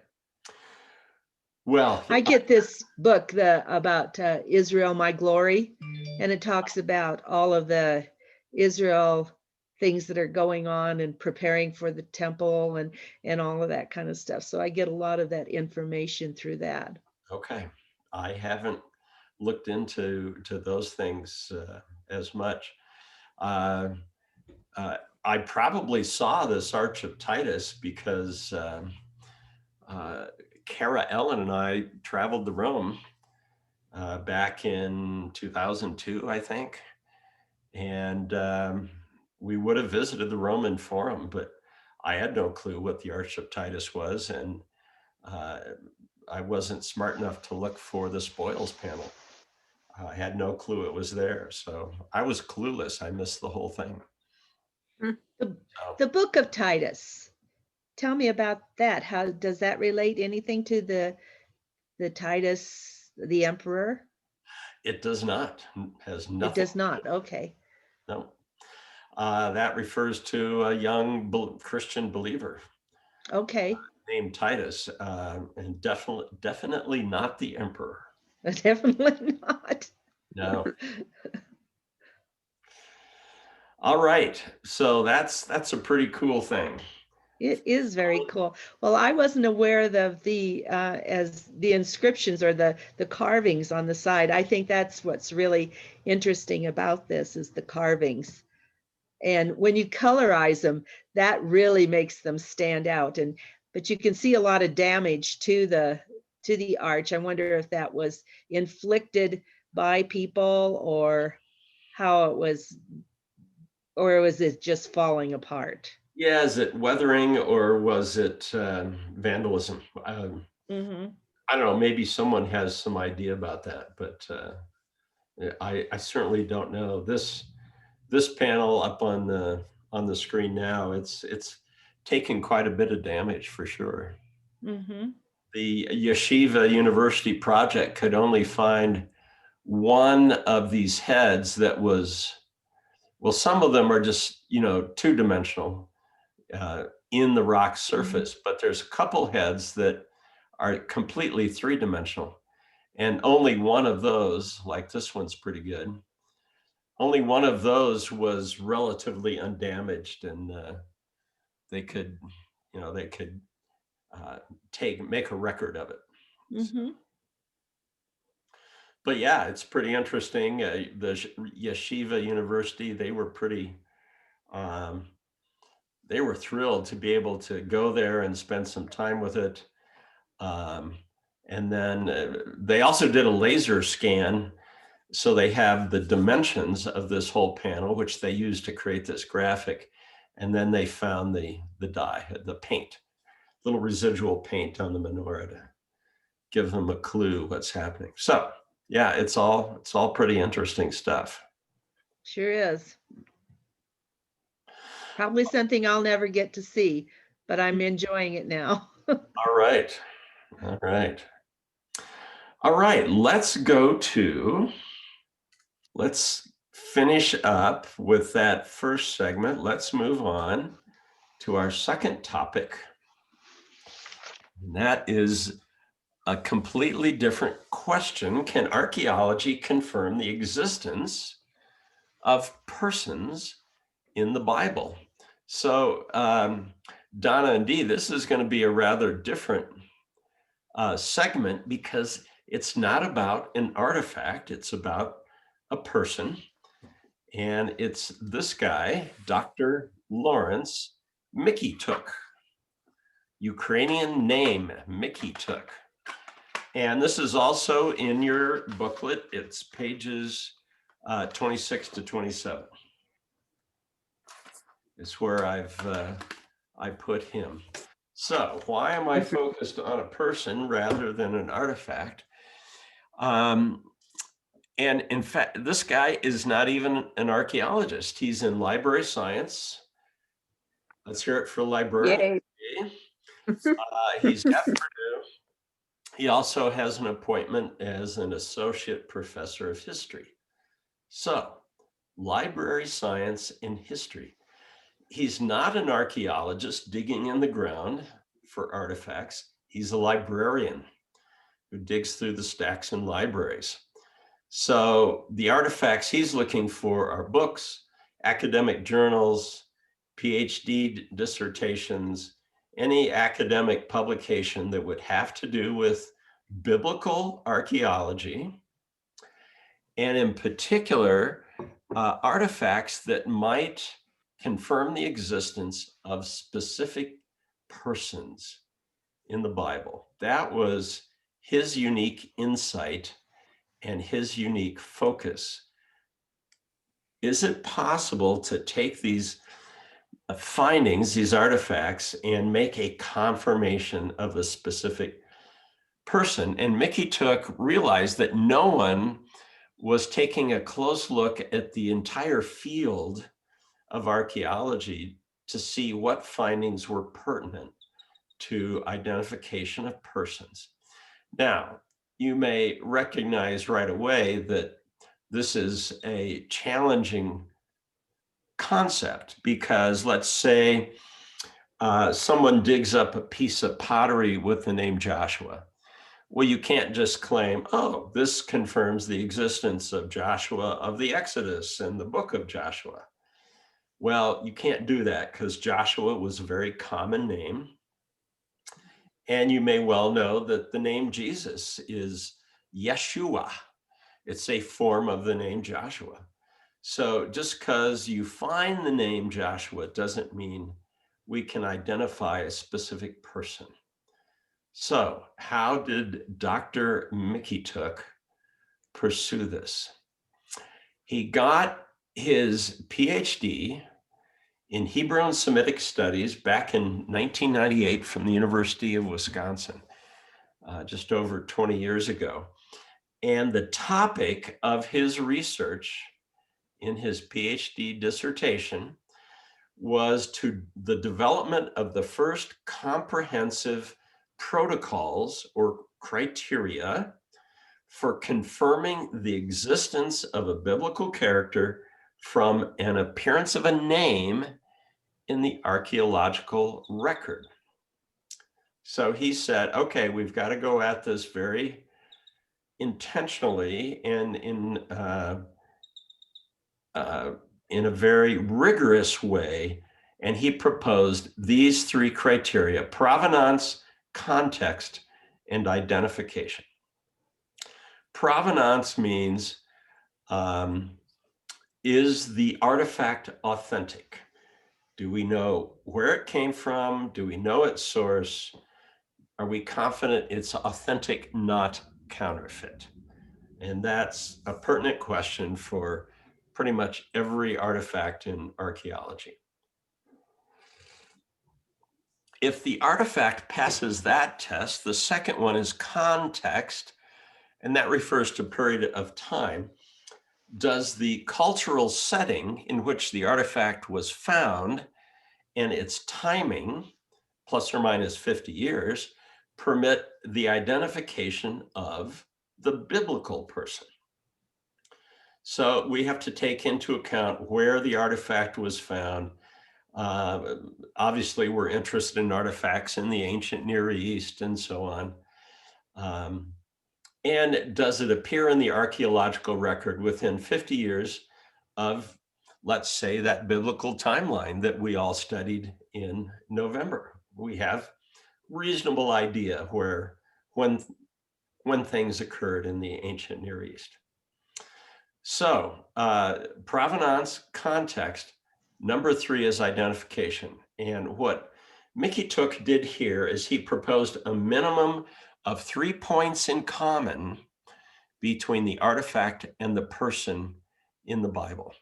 Well, I get this book about Israel, My Glory, and it talks about all of the Israel things that are going on and preparing for the temple and all of that kind of stuff. So I get a lot of that information through that. okay. I haven't looked into those things as much. Uh, I probably saw this Arch of Titus because Kara Ellen and I traveled to Rome back in 2002, I think. And we would have visited the Roman Forum, but I had no clue what the Arch of Titus was. And uh, I wasn't smart enough to look for the spoils panel. I had no clue it was there. So I was clueless. I missed the whole thing. The book of Titus. Tell me about that. How does that relate anything to the Titus, the emperor? It does not. Has nothing. It does not. Okay. No. That refers to a young Christian believer Okay. named Titus, and definitely not the emperor. Definitely not. No. All right. So that's a pretty cool thing. It is very cool. Well, I wasn't aware of the as the inscriptions or the carvings on the side. I think that's what's really interesting about this is the carvings. And when you colorize them, that really makes them stand out. And but you can see a lot of damage to the arch. I wonder if that was inflicted by people or how it was, or was it just falling apart? Yeah, is it weathering or was it vandalism? Mm-hmm. I don't know. Maybe someone has some idea about that, but I certainly don't know. This panel up on the screen now, it's taken quite a bit of damage for sure. Mm-hmm. The Yeshiva University project could only find one of these heads that was, well, some of them are just, two-dimensional in the rock surface, but there's a couple heads that are completely three-dimensional. And only one of those, like this one's pretty good, only one of those was relatively undamaged, and they could, they could make a record of it. Mm-hmm. But yeah, it's pretty interesting. The Yeshiva University, they were they were thrilled to be able to go there and spend some time with it. And then they also did a laser scan. So they have the dimensions of this whole panel, which they used to create this graphic. And then they found the dye, the paint, little residual paint on the menorah to give them a clue what's happening. So yeah, it's all pretty interesting stuff. Sure is. Probably something I'll never get to see, but I'm enjoying it now. All right. All right. All right. Let's finish up with that first segment. Let's move on to our second topic. And that is a completely different question. Can archaeology confirm the existence of persons in the Bible? So, Donna and Dee, this is going to be a rather different segment because it's not about an artifact, it's about a person. And it's this guy, Dr. Lawrence Mykytiuk, Ukrainian name, Mykytiuk. And this is also in your booklet. It's pages 26 to 27. It's where I put him. So why am I focused on a person rather than an artifact? And in fact, this guy is not even an archaeologist. He's in library science. Let's hear it for librarian. Yay. He's at Purdue. He also has an appointment as an associate professor of history. So, library science and history. He's not an archaeologist digging in the ground for artifacts. He's a librarian who digs through the stacks in libraries. So the artifacts he's looking for are books, academic journals, PhD dissertations, any academic publication that would have to do with biblical archaeology, and in particular, artifacts that might confirm the existence of specific persons in the Bible. That was his unique insight and his unique focus. Is it possible to take these findings, these artifacts, and make a confirmation of a specific person? And Mykytiuk realized that no one was taking a close look at the entire field of archaeology to see what findings were pertinent to identification of persons. Now, you may recognize right away that this is a challenging concept because let's say someone digs up a piece of pottery with the name Joshua. Well, you can't just claim, oh, this confirms the existence of Joshua of the Exodus and the book of Joshua. Well, you can't do that because Joshua was a very common name. And you may well know that the name Jesus is Yeshua. It's a form of the name Joshua. So just because you find the name Joshua doesn't mean we can identify a specific person. So how did Dr. Mykytiuk pursue this? He got his PhD in Hebrew and Semitic Studies back in 1998 from the University of Wisconsin, just over 20 years ago. And the topic of his research in his PhD dissertation was to the development of the first comprehensive protocols or criteria for confirming the existence of a biblical character from an appearance of a name in the archaeological record. So he said, okay, we've got to go at this very intentionally and in a very rigorous way. And he proposed these three criteria: provenance, context, and identification. Provenance means, is the artifact authentic? Do we know where it came from? Do we know its source? Are we confident it's authentic, not counterfeit? And that's a pertinent question for pretty much every artifact in archaeology. If the artifact passes that test, the second one is context, and that refers to period of time. Does the cultural setting in which the artifact was found and its timing, plus or minus 50 years, permit the identification of the biblical person? So we have to take into account where the artifact was found. Obviously, we're interested in artifacts in the ancient Near East and so on. And does it appear in the archaeological record within 50 years of, let's say, that biblical timeline that we all studied in November? We have reasonable idea when things occurred in the ancient Near East. So provenance, context. Number three is identification. And what Mykytiuk did here is he proposed a minimum of 3 points in common between the artifact and the person in the Bible.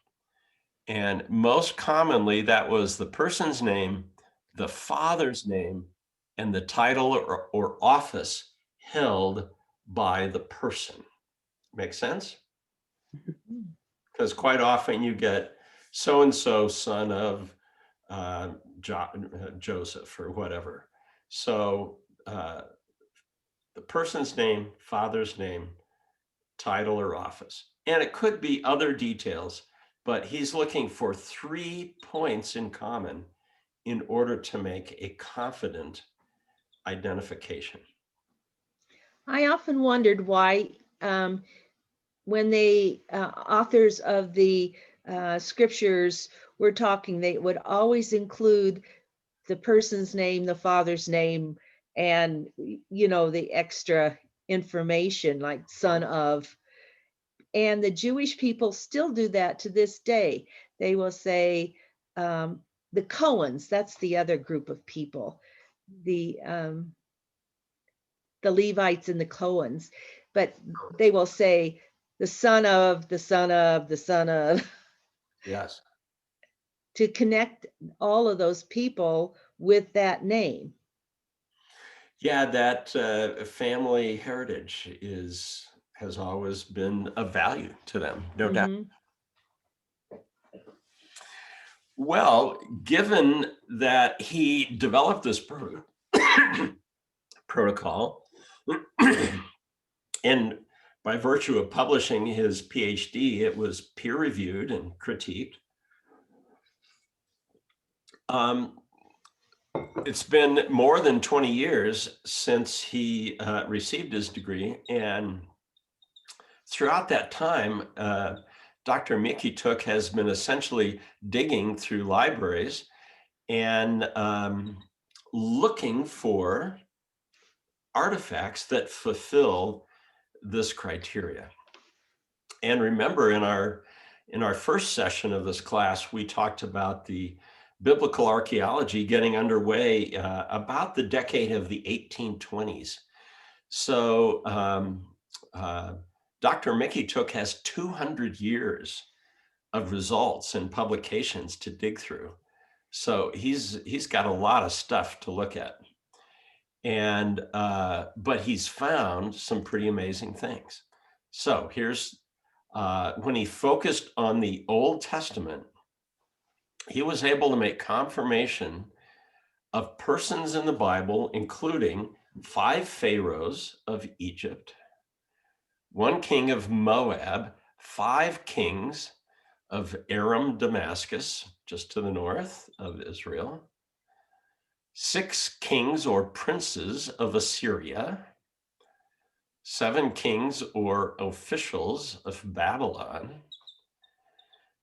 And most commonly, that was the person's name, the father's name, and the title or office held by the person. Make sense? Because quite often you get so-and-so son of Joseph or whatever. So the person's name, father's name, title or office. And it could be other details, but he's looking for 3 points in common in order to make a confident identification. I often wondered why when the authors of the scriptures were talking, they would always include the person's name, the father's name, and the extra information like son of. And the Jewish people still do that to this day. They will say the Cohens, that's the other group of people, the Levites and the Cohens, but they will say the son of, the son of, the son of. Yes. To connect all of those people with that name. Yeah, that family heritage has always been of value to them, no doubt. Well, given that he developed this protocol, and by virtue of publishing his PhD, it was peer-reviewed and critiqued. It's been more than 20 years since he received his degree, and throughout that time, Dr. Mykytiuk has been essentially digging through libraries and looking for artifacts that fulfill this criteria. And remember, in our first session of this class, we talked about the biblical archaeology getting underway about the decade of the 1820s. So Dr. Mykytiuk has 200 years of results and publications to dig through. So he's got a lot of stuff to look at. And but he's found some pretty amazing things. So here's when he focused on the Old Testament, he was able to make confirmation of persons in the Bible, including 5 pharaohs of Egypt, 1 king of Moab, 5 kings of Aram, Damascus, just to the north of Israel, 6 kings or princes of Assyria, 7 kings or officials of Babylon,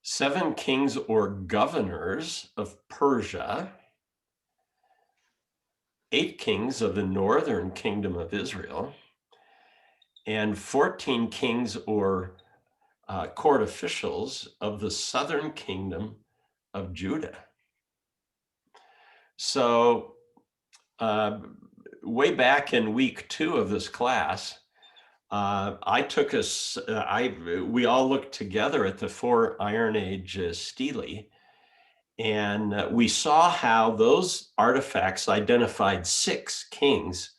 7 kings or governors of Persia, 8 kings of the northern kingdom of Israel, and 14 kings or court officials of the southern kingdom of Judah. So way back in week 2 of this class, we all looked together at the 4 Iron Age stelae, and we saw how those artifacts identified 6 kings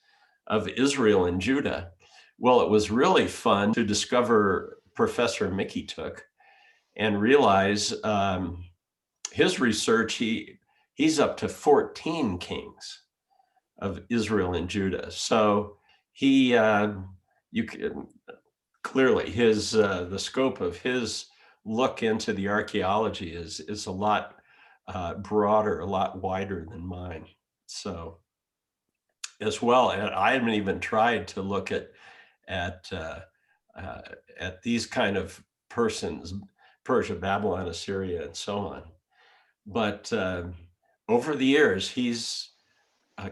of Israel and Judah. Well, it was really fun to discover Professor Mykytiuk and realize his research, he's up to 14 kings of Israel and Judah. So you can clearly the scope of his look into the archaeology is a lot broader, a lot wider than mine. So as well, and I haven't even tried to look at these kind of persons, Persia, Babylon, Assyria, and so on. But over the years, he's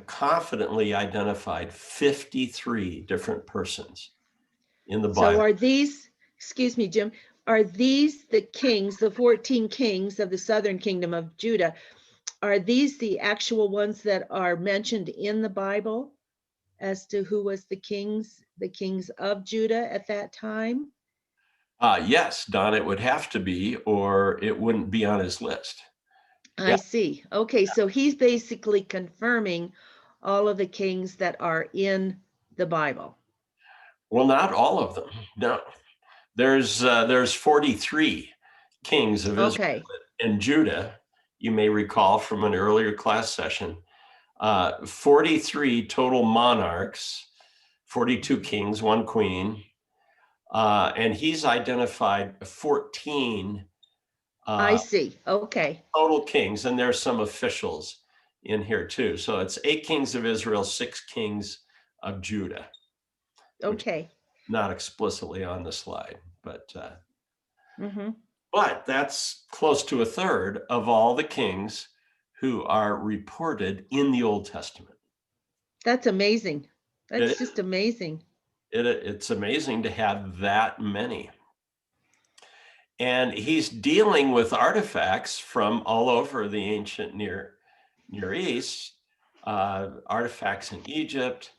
confidently identified 53 different persons in the Bible. So are these, excuse me, Jim, are these the kings, the 14 kings of the southern kingdom of Judah? Are these the actual ones that are mentioned in the Bible as to who was the kings of Judah at that time? Yes, Don, it would have to be, or it wouldn't be on his list. I see. Okay, so he's basically confirming all of the kings that are in the Bible? Well, not all of them. No, there's 43 kings of Israel Okay, and Judah. You may recall from an earlier class session, 43 total monarchs, 42 kings, one queen, and he's identified 14 I see. Okay, total kings, and there's some officials in here too. So it's 8 kings of Israel, 6 kings of Judah, which is okay. not explicitly on the slide, but Mm-hmm. that's close to a third of all the kings who are reported in the Old Testament. That's amazing. That's It, just amazing. it's amazing to have that many. And he's dealing with artifacts from all over the ancient Near East, artifacts in Egypt,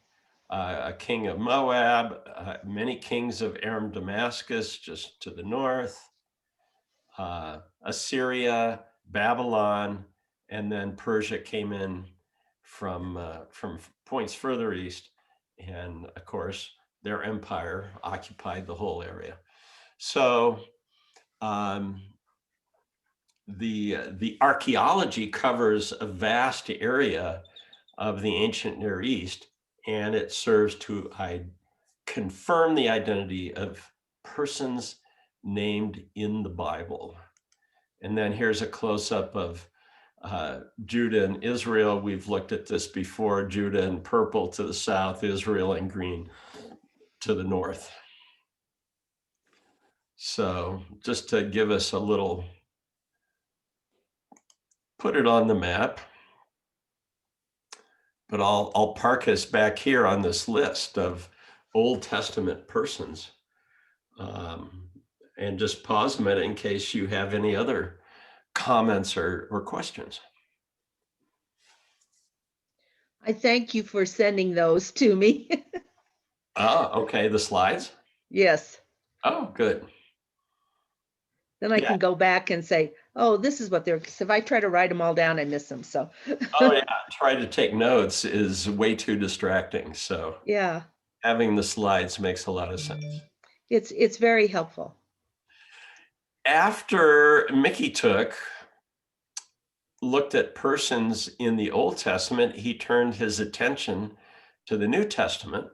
a king of Moab, many kings of Aram Damascus just to the north, Assyria, Babylon, and then Persia came in from points further east, and of course their empire occupied the whole area. So the archaeology covers a vast area of the ancient Near East, and it serves to confirm the identity of persons named in the Bible. And then here's a close-up of Judah and Israel. We've looked at this before. Judah in purple to the south, Israel in green to the north. So just to give us a little, put it on the map, but I'll park us back here on this list of Old Testament persons, and just pause a minute in case you have any other comments or questions. I thank you for sending those to me. Okay, the slides. Yes. Oh, good. Then I Yeah. can go back and say, oh, this is what they're, 'cause if I try to write them all down, I miss them. So, Oh yeah, try to take notes is way too distracting. So yeah, having the slides makes a lot of sense. it's very helpful. After Mykytiuk looked at persons in the Old Testament, he turned his attention to the New Testament.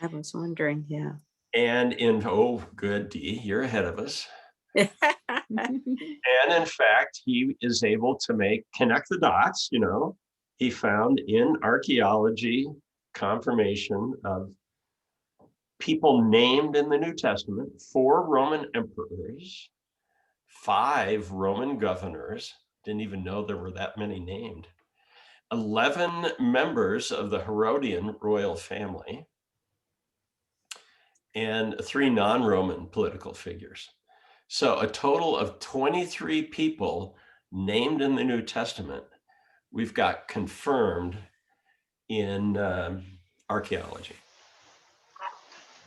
I was wondering, yeah. And oh, good, Dee, you're ahead of us. And in fact, he is able to connect the dots. He found in archaeology confirmation of people named in the New Testament: 4 Roman emperors, 5 Roman governors, didn't even know there were that many named, 11 members of the Herodian royal family, and 3 non-Roman political figures. So a total of 23 people named in the New Testament we've got confirmed in archaeology.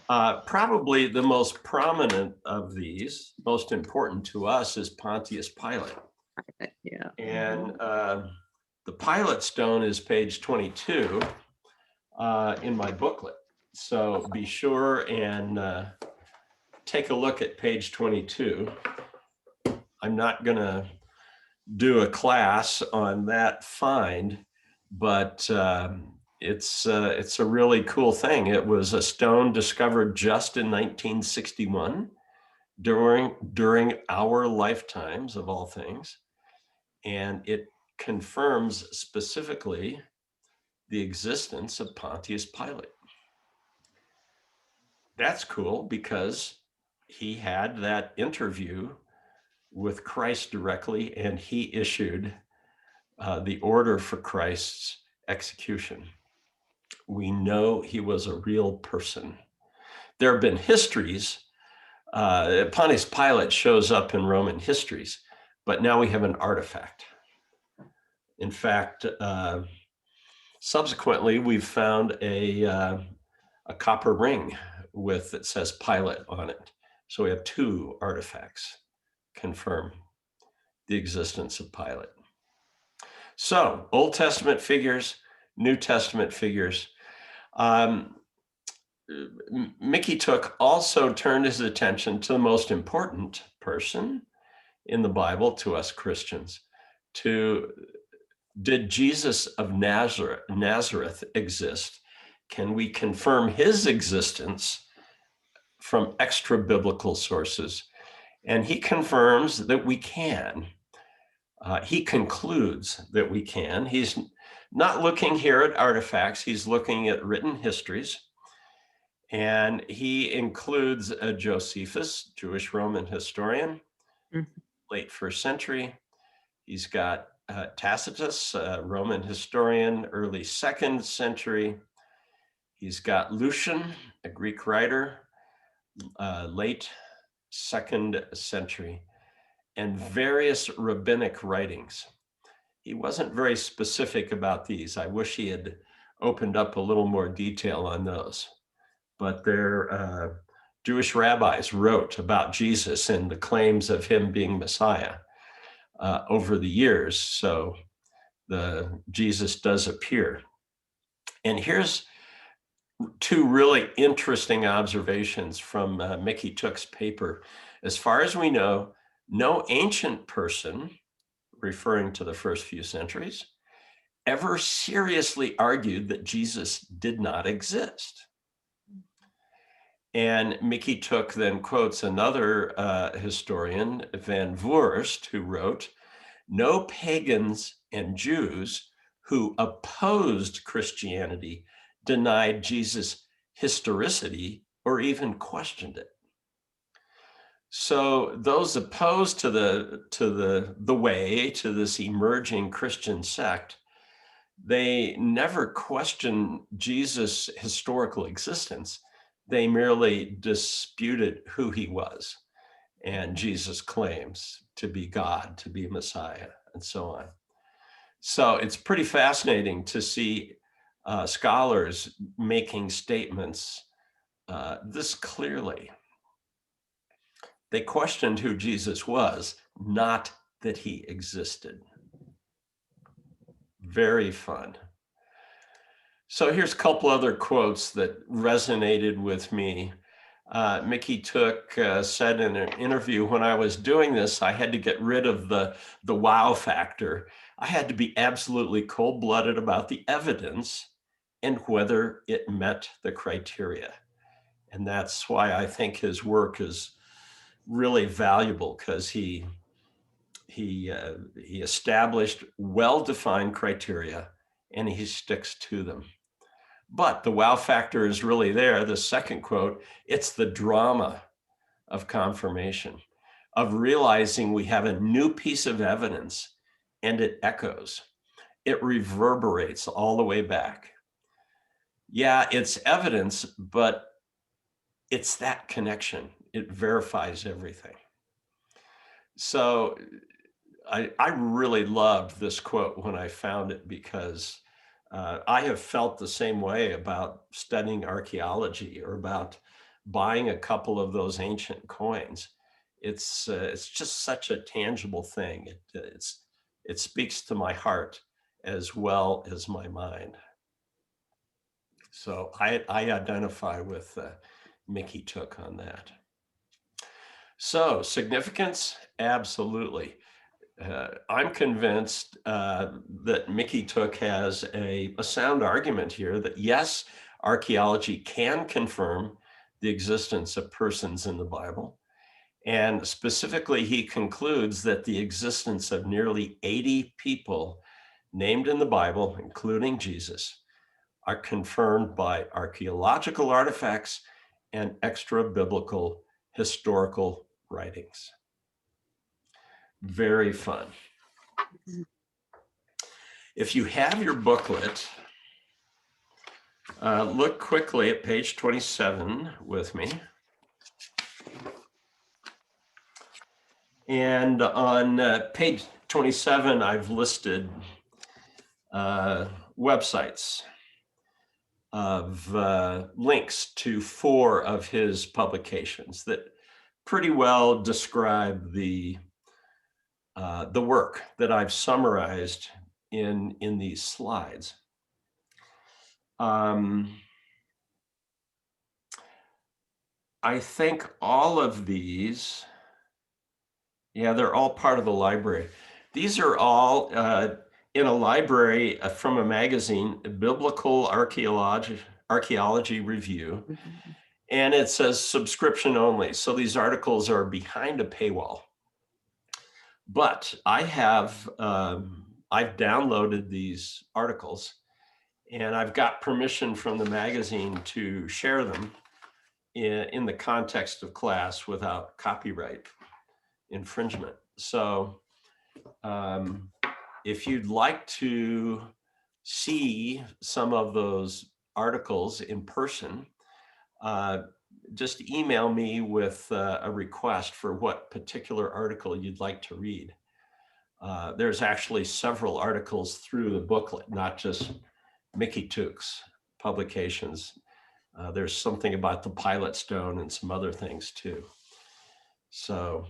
Probably the most prominent of these, most important to us, is Pontius Pilate. Yeah. And the Pilate stone is page 22 in my booklet. So be sure and take a look at page 22. I'm not going to do a class on that find, but it's a really cool thing. It was a stone discovered just in 1961 during our lifetimes of all things, and it confirms specifically the existence of Pontius Pilate. That's cool because he had that interview with Christ directly, and he issued the order for Christ's execution. We know he was a real person. There have been histories. Pontius Pilate shows up in Roman histories, but now we have an artifact. In fact, subsequently, we've found a copper ring that says Pilate on it. So we have 2 artifacts confirm the existence of Pilate. So Old Testament figures, New Testament figures. Mykytiuk also turned his attention to the most important person in the Bible to us Christians, did Jesus of Nazareth exist? Can we confirm his existence from extra biblical sources? And he confirms that we can. He concludes that we can. He's not looking here at artifacts, he's looking at written histories. And he includes Josephus, Jewish Roman historian, late 1st century. He's got Tacitus, Roman historian, early 2nd century. He's got Lucian, a Greek writer, late 2nd century, and various rabbinic writings. He wasn't very specific about these. I wish he had opened up a little more detail on those. But their Jewish rabbis wrote about Jesus and the claims of him being Messiah over the years. So Jesus does appear. And here's 2 really interesting observations from Mykytiuk's paper. As far as we know, no ancient person, referring to the first few centuries, ever seriously argued that Jesus did not exist. And Mykytiuk then quotes another historian, Van Voorst, who wrote, "No pagans and Jews who opposed Christianity denied Jesus' historicity or even questioned it." So those opposed to the way, to this emerging Christian sect, they never questioned Jesus' historical existence. They merely disputed who he was and Jesus' claims to be God, to be Messiah, and so on. So it's pretty fascinating to see scholars making statements this clearly. They questioned who Jesus was, not that he existed. Very fun. So here's a couple other quotes that resonated with me. Mykytiuk said in an interview, when I was doing this, I had to get rid of the wow factor. I had to be absolutely cold-blooded about the evidence and whether it met the criteria. And that's why I think his work is really valuable, because he established well-defined criteria and he sticks to them. But the wow factor is really there. The second quote, it's the drama of confirmation, of realizing we have a new piece of evidence and it echoes. It reverberates all the way back. Yeah, it's evidence, but it's that connection. It verifies everything. So I really loved this quote when I found it, because I have felt the same way about studying archaeology or about buying a couple of those ancient coins. It's just such a tangible thing. It speaks to my heart as well as my mind. So I identify with Mykytiuk on that. So significance, absolutely. I'm convinced that Mykytiuk has a sound argument here that yes, archaeology can confirm the existence of persons in the Bible. And specifically, he concludes that the existence of nearly 80 people named in the Bible, including Jesus, are confirmed by archaeological artifacts and extra-biblical historical writings. Very fun. If you have your booklet, look quickly at page 27 with me. And on page 27, I've listed websites of links to 4 of his publications that pretty well describe the work that I've summarized in these slides. I think all of these, yeah, they're all part of the library. These are all in a library from a magazine, Biblical Archaeology Review, Mhm. and it says subscription only. So these articles are behind a paywall. But I've downloaded these articles, and I've got permission from the magazine to share them in the context of class without copyright infringement. So if you'd like to see some of those articles in person, just email me with a request for what particular article you'd like to read. There's actually several articles through the booklet, not just Mykytiuk's publications. There's something about the pilot stone and some other things too. So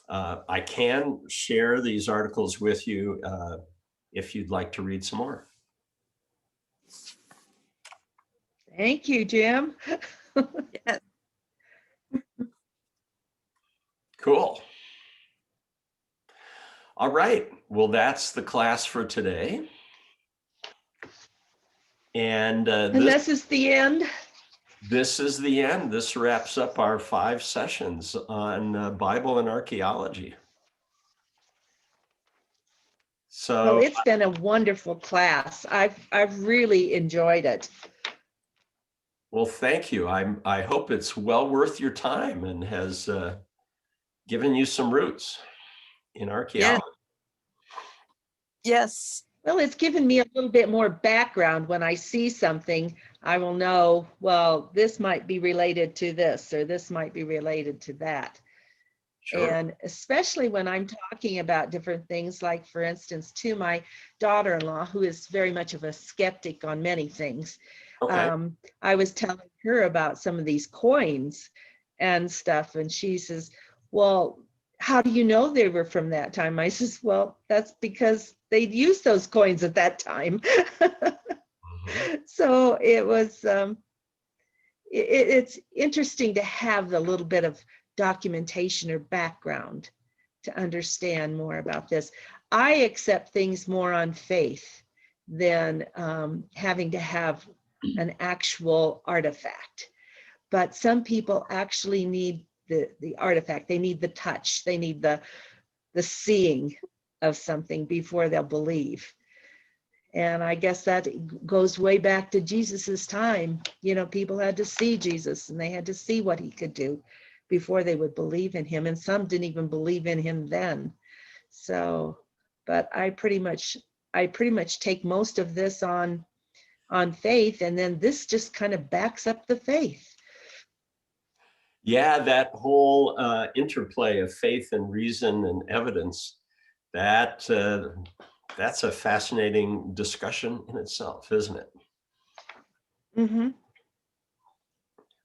I can share these articles with you if you'd like to read some more. Thank you, Jim. Yes. Cool. All right. Well, that's the class for today. And this is the end. This is the end. This wraps up our 5 sessions on Bible and archaeology. So Well, it's been a wonderful class. I've really enjoyed it. well, thank you. I hope it's well worth your time and has given you some roots in archaeology. Yes. Well, it's given me a little bit more background. When I see something, I will know, well, this might be related to this, or this might be related to that. Sure. And especially when I'm talking about different things, like, for instance, to my daughter-in-law, who is very much of a skeptic on many things. Okay. I was telling her about some of these coins and stuff, and she says, well, how do you know they were from that time? I says, well, that's because they'd used those coins at that time. So it was, it's interesting to have the little bit of documentation or background to understand more about this. I accept things more on faith than having to have an actual artifact. But some people actually need the artifact. They need the touch. They need the seeing of something before they'll believe. And I guess that goes way back to Jesus's time. You know, people had to see Jesus, and they had to see what he could do before they would believe in him. And some didn't even believe in him then. So, but I pretty much take most of this on faith, and then this just kind of backs up the faith. Yeah, that whole interplay of faith and reason and evidence, that's a fascinating discussion in itself, isn't it? Mm-hmm.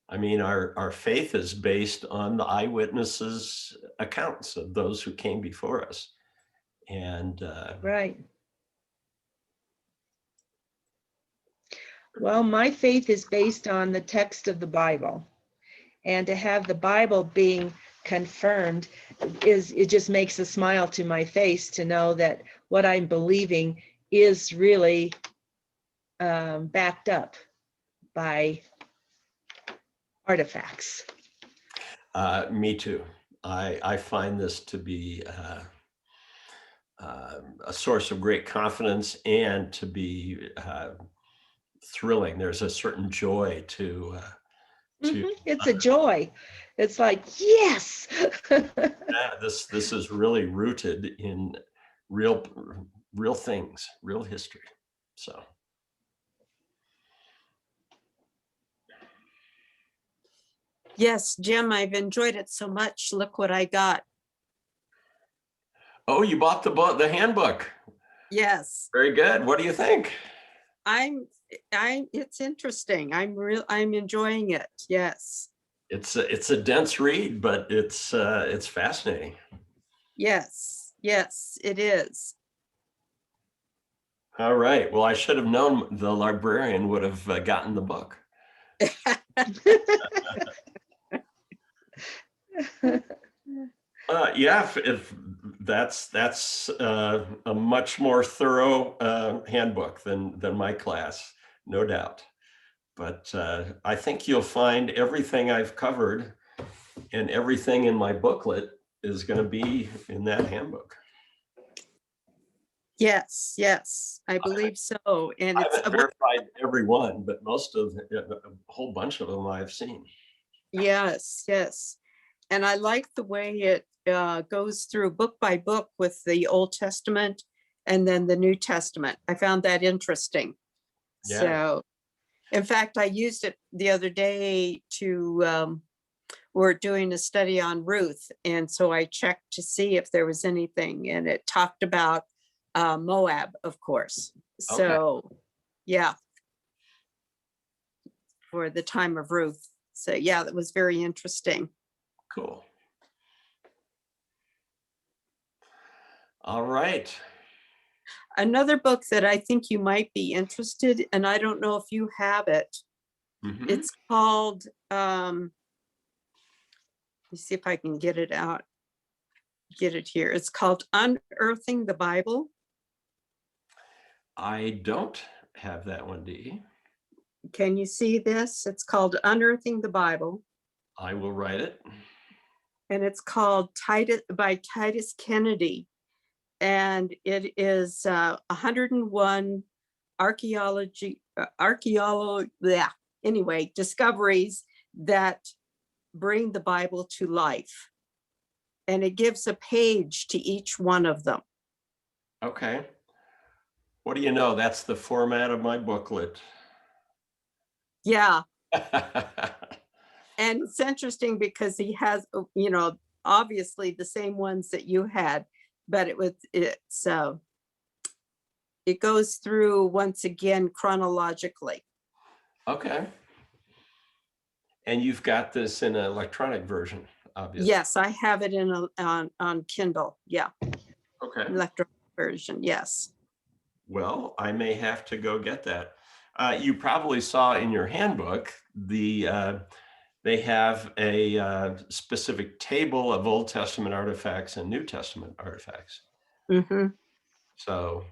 I mean, our faith is based on the eyewitnesses' accounts of those who came before us. And Right. Well, my faith is based on the text of the Bible. And to have the Bible being confirmed it just makes a smile to my face to know that what I'm believing is really backed up by artifacts. Me too. I find this to be a source of great confidence and to be thrilling. There's a certain joy to It's a joy. It's like, yes. this is really rooted in real things, real history. So Yes, Jim, I've enjoyed it so much. Look what I got. oh, you bought the handbook. Yes. Very good. What do you think? It's interesting. I'm enjoying it. Yes. It's a dense read, but it's fascinating. Yes. Yes, it is. All right. Well, I should have known the librarian would have gotten the book. Yeah, if that's a much more thorough handbook than my class, no doubt. But I think you'll find everything I've covered and everything in my booklet is going to be in that handbook. Yes, yes, I believe so. And I it's haven't verified every one, but most of a whole bunch of them I've seen. yes, yes. And I like the way it goes through book by book with the Old Testament and then the New Testament. I found that interesting. Yeah. So, in fact, I used it the other day to, we're doing a study on Ruth. And so I checked to see if there was anything, and it talked about Moab, of course. So, yeah, for the time of Ruth. So, yeah, that was very interesting. Cool. All right. Another book that I think you might be interested, and I don't know if you have it. Mhm. It's called, let me see if I can get it out, get it here. It's called Unearthing the Bible. I don't have that one, Dee. Can you see this? It's called Unearthing the Bible, I will write it. and it's called Titus by Titus Kennedy. And it is 101 discoveries that bring the Bible to life. And it gives a page to each one of them. Okay. What do you know? That's the format of my booklet. Yeah. And it's interesting because he has, obviously the same ones that you had, but it goes through once again chronologically. Okay. And you've got this in an electronic version, obviously. Yes, I have it on Kindle. Yeah. Okay. Electronic version. Yes. Well, I may have to go get that. You probably saw in your handbook they have a specific table of Old Testament artifacts and New Testament artifacts. Mm-hmm. So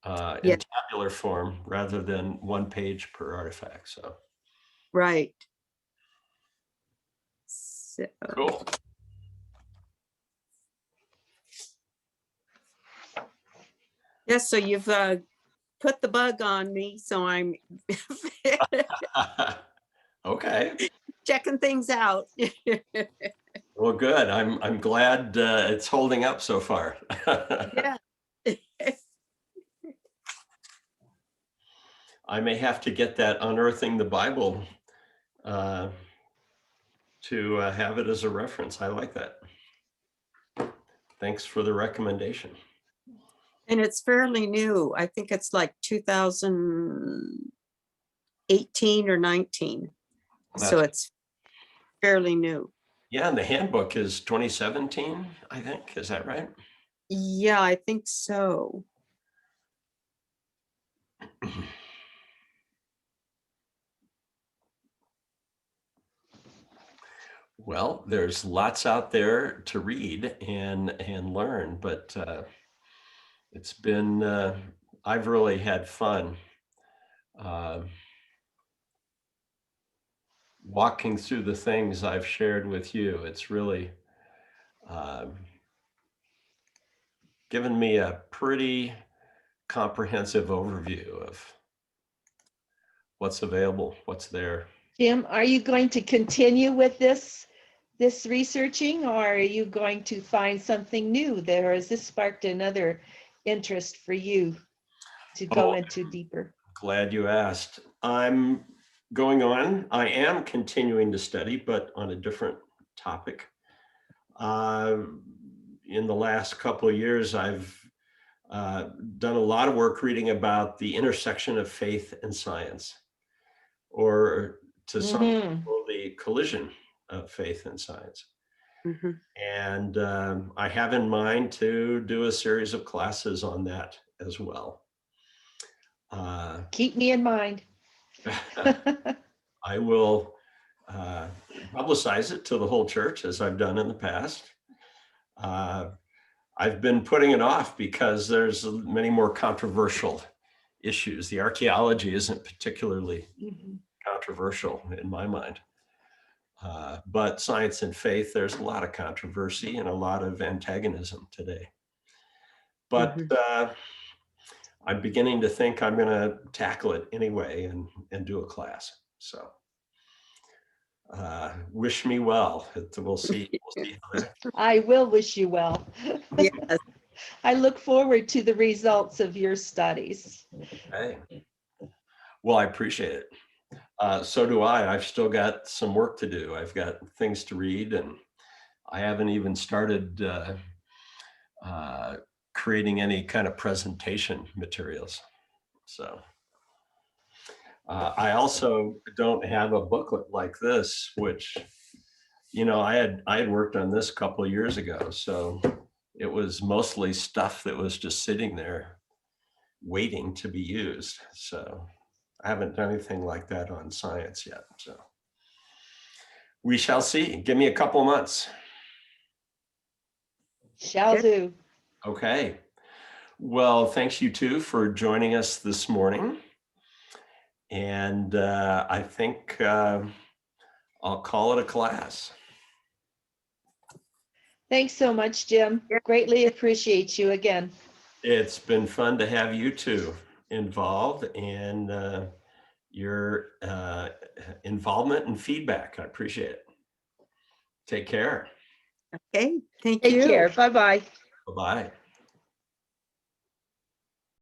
Yeah. in tabular form rather than one page per artifact. So Right. So, cool. yes, so you've put the bug on me, so I'm Okay. checking things out. Well, good. I'm glad it's holding up so far. Yeah. I may have to get that Unearthing the Bible to have it as a reference. I like that. Thanks for the recommendation. And it's fairly new. I think it's like 2018 or 19. So it's fairly new. Yeah, and the handbook is 2017, I think. Is that right? Yeah, I think so. Well, there's lots out there to read and learn, but it's been I've really had fun walking through the things I've shared with you. It's really given me a pretty comprehensive overview of what's available, what's there. Jim, are you going to continue with this researching, or are you going to find something new there? Or has this sparked another interest for you to go into deeper? Glad you asked. I'm going on. I am continuing to study, but on a different topic. In the last couple of years, I've done a lot of work reading about the intersection of faith and science, or to some people, the collision of faith and science. Mm-hmm. And I have in mind to do a series of classes on that as well. Keep me in mind. I will publicize it to the whole church as I've done in the past. I've been putting it off because there's many more controversial issues. The archaeology isn't particularly controversial in my mind. But science and faith, there's a lot of controversy and a lot of antagonism today. But I'm beginning to think I'm going to tackle it anyway and do a class. So wish me well. We'll see. We'll see how that. I will wish you well. Yes. I look forward to the results of your studies. Okay. Well, I appreciate it. So do I. I've still got some work to do. I've got things to read, and I haven't even started creating any kind of presentation materials. So I also don't have a booklet like this, which, you know, I had worked on this a couple of years ago. So it was mostly stuff that was just sitting there waiting to be used. So I haven't done anything like that on science yet. So we shall see. Give me a couple months. Shall do. Okay. Well, thanks you two for joining us this morning. And I think I'll call it a class. Thanks so much, Jim. Greatly appreciate you again. It's been fun to have you two involved and your involvement and feedback. I appreciate it. Take care. Okay, thank Take you. care. Bye-bye. Bye-bye.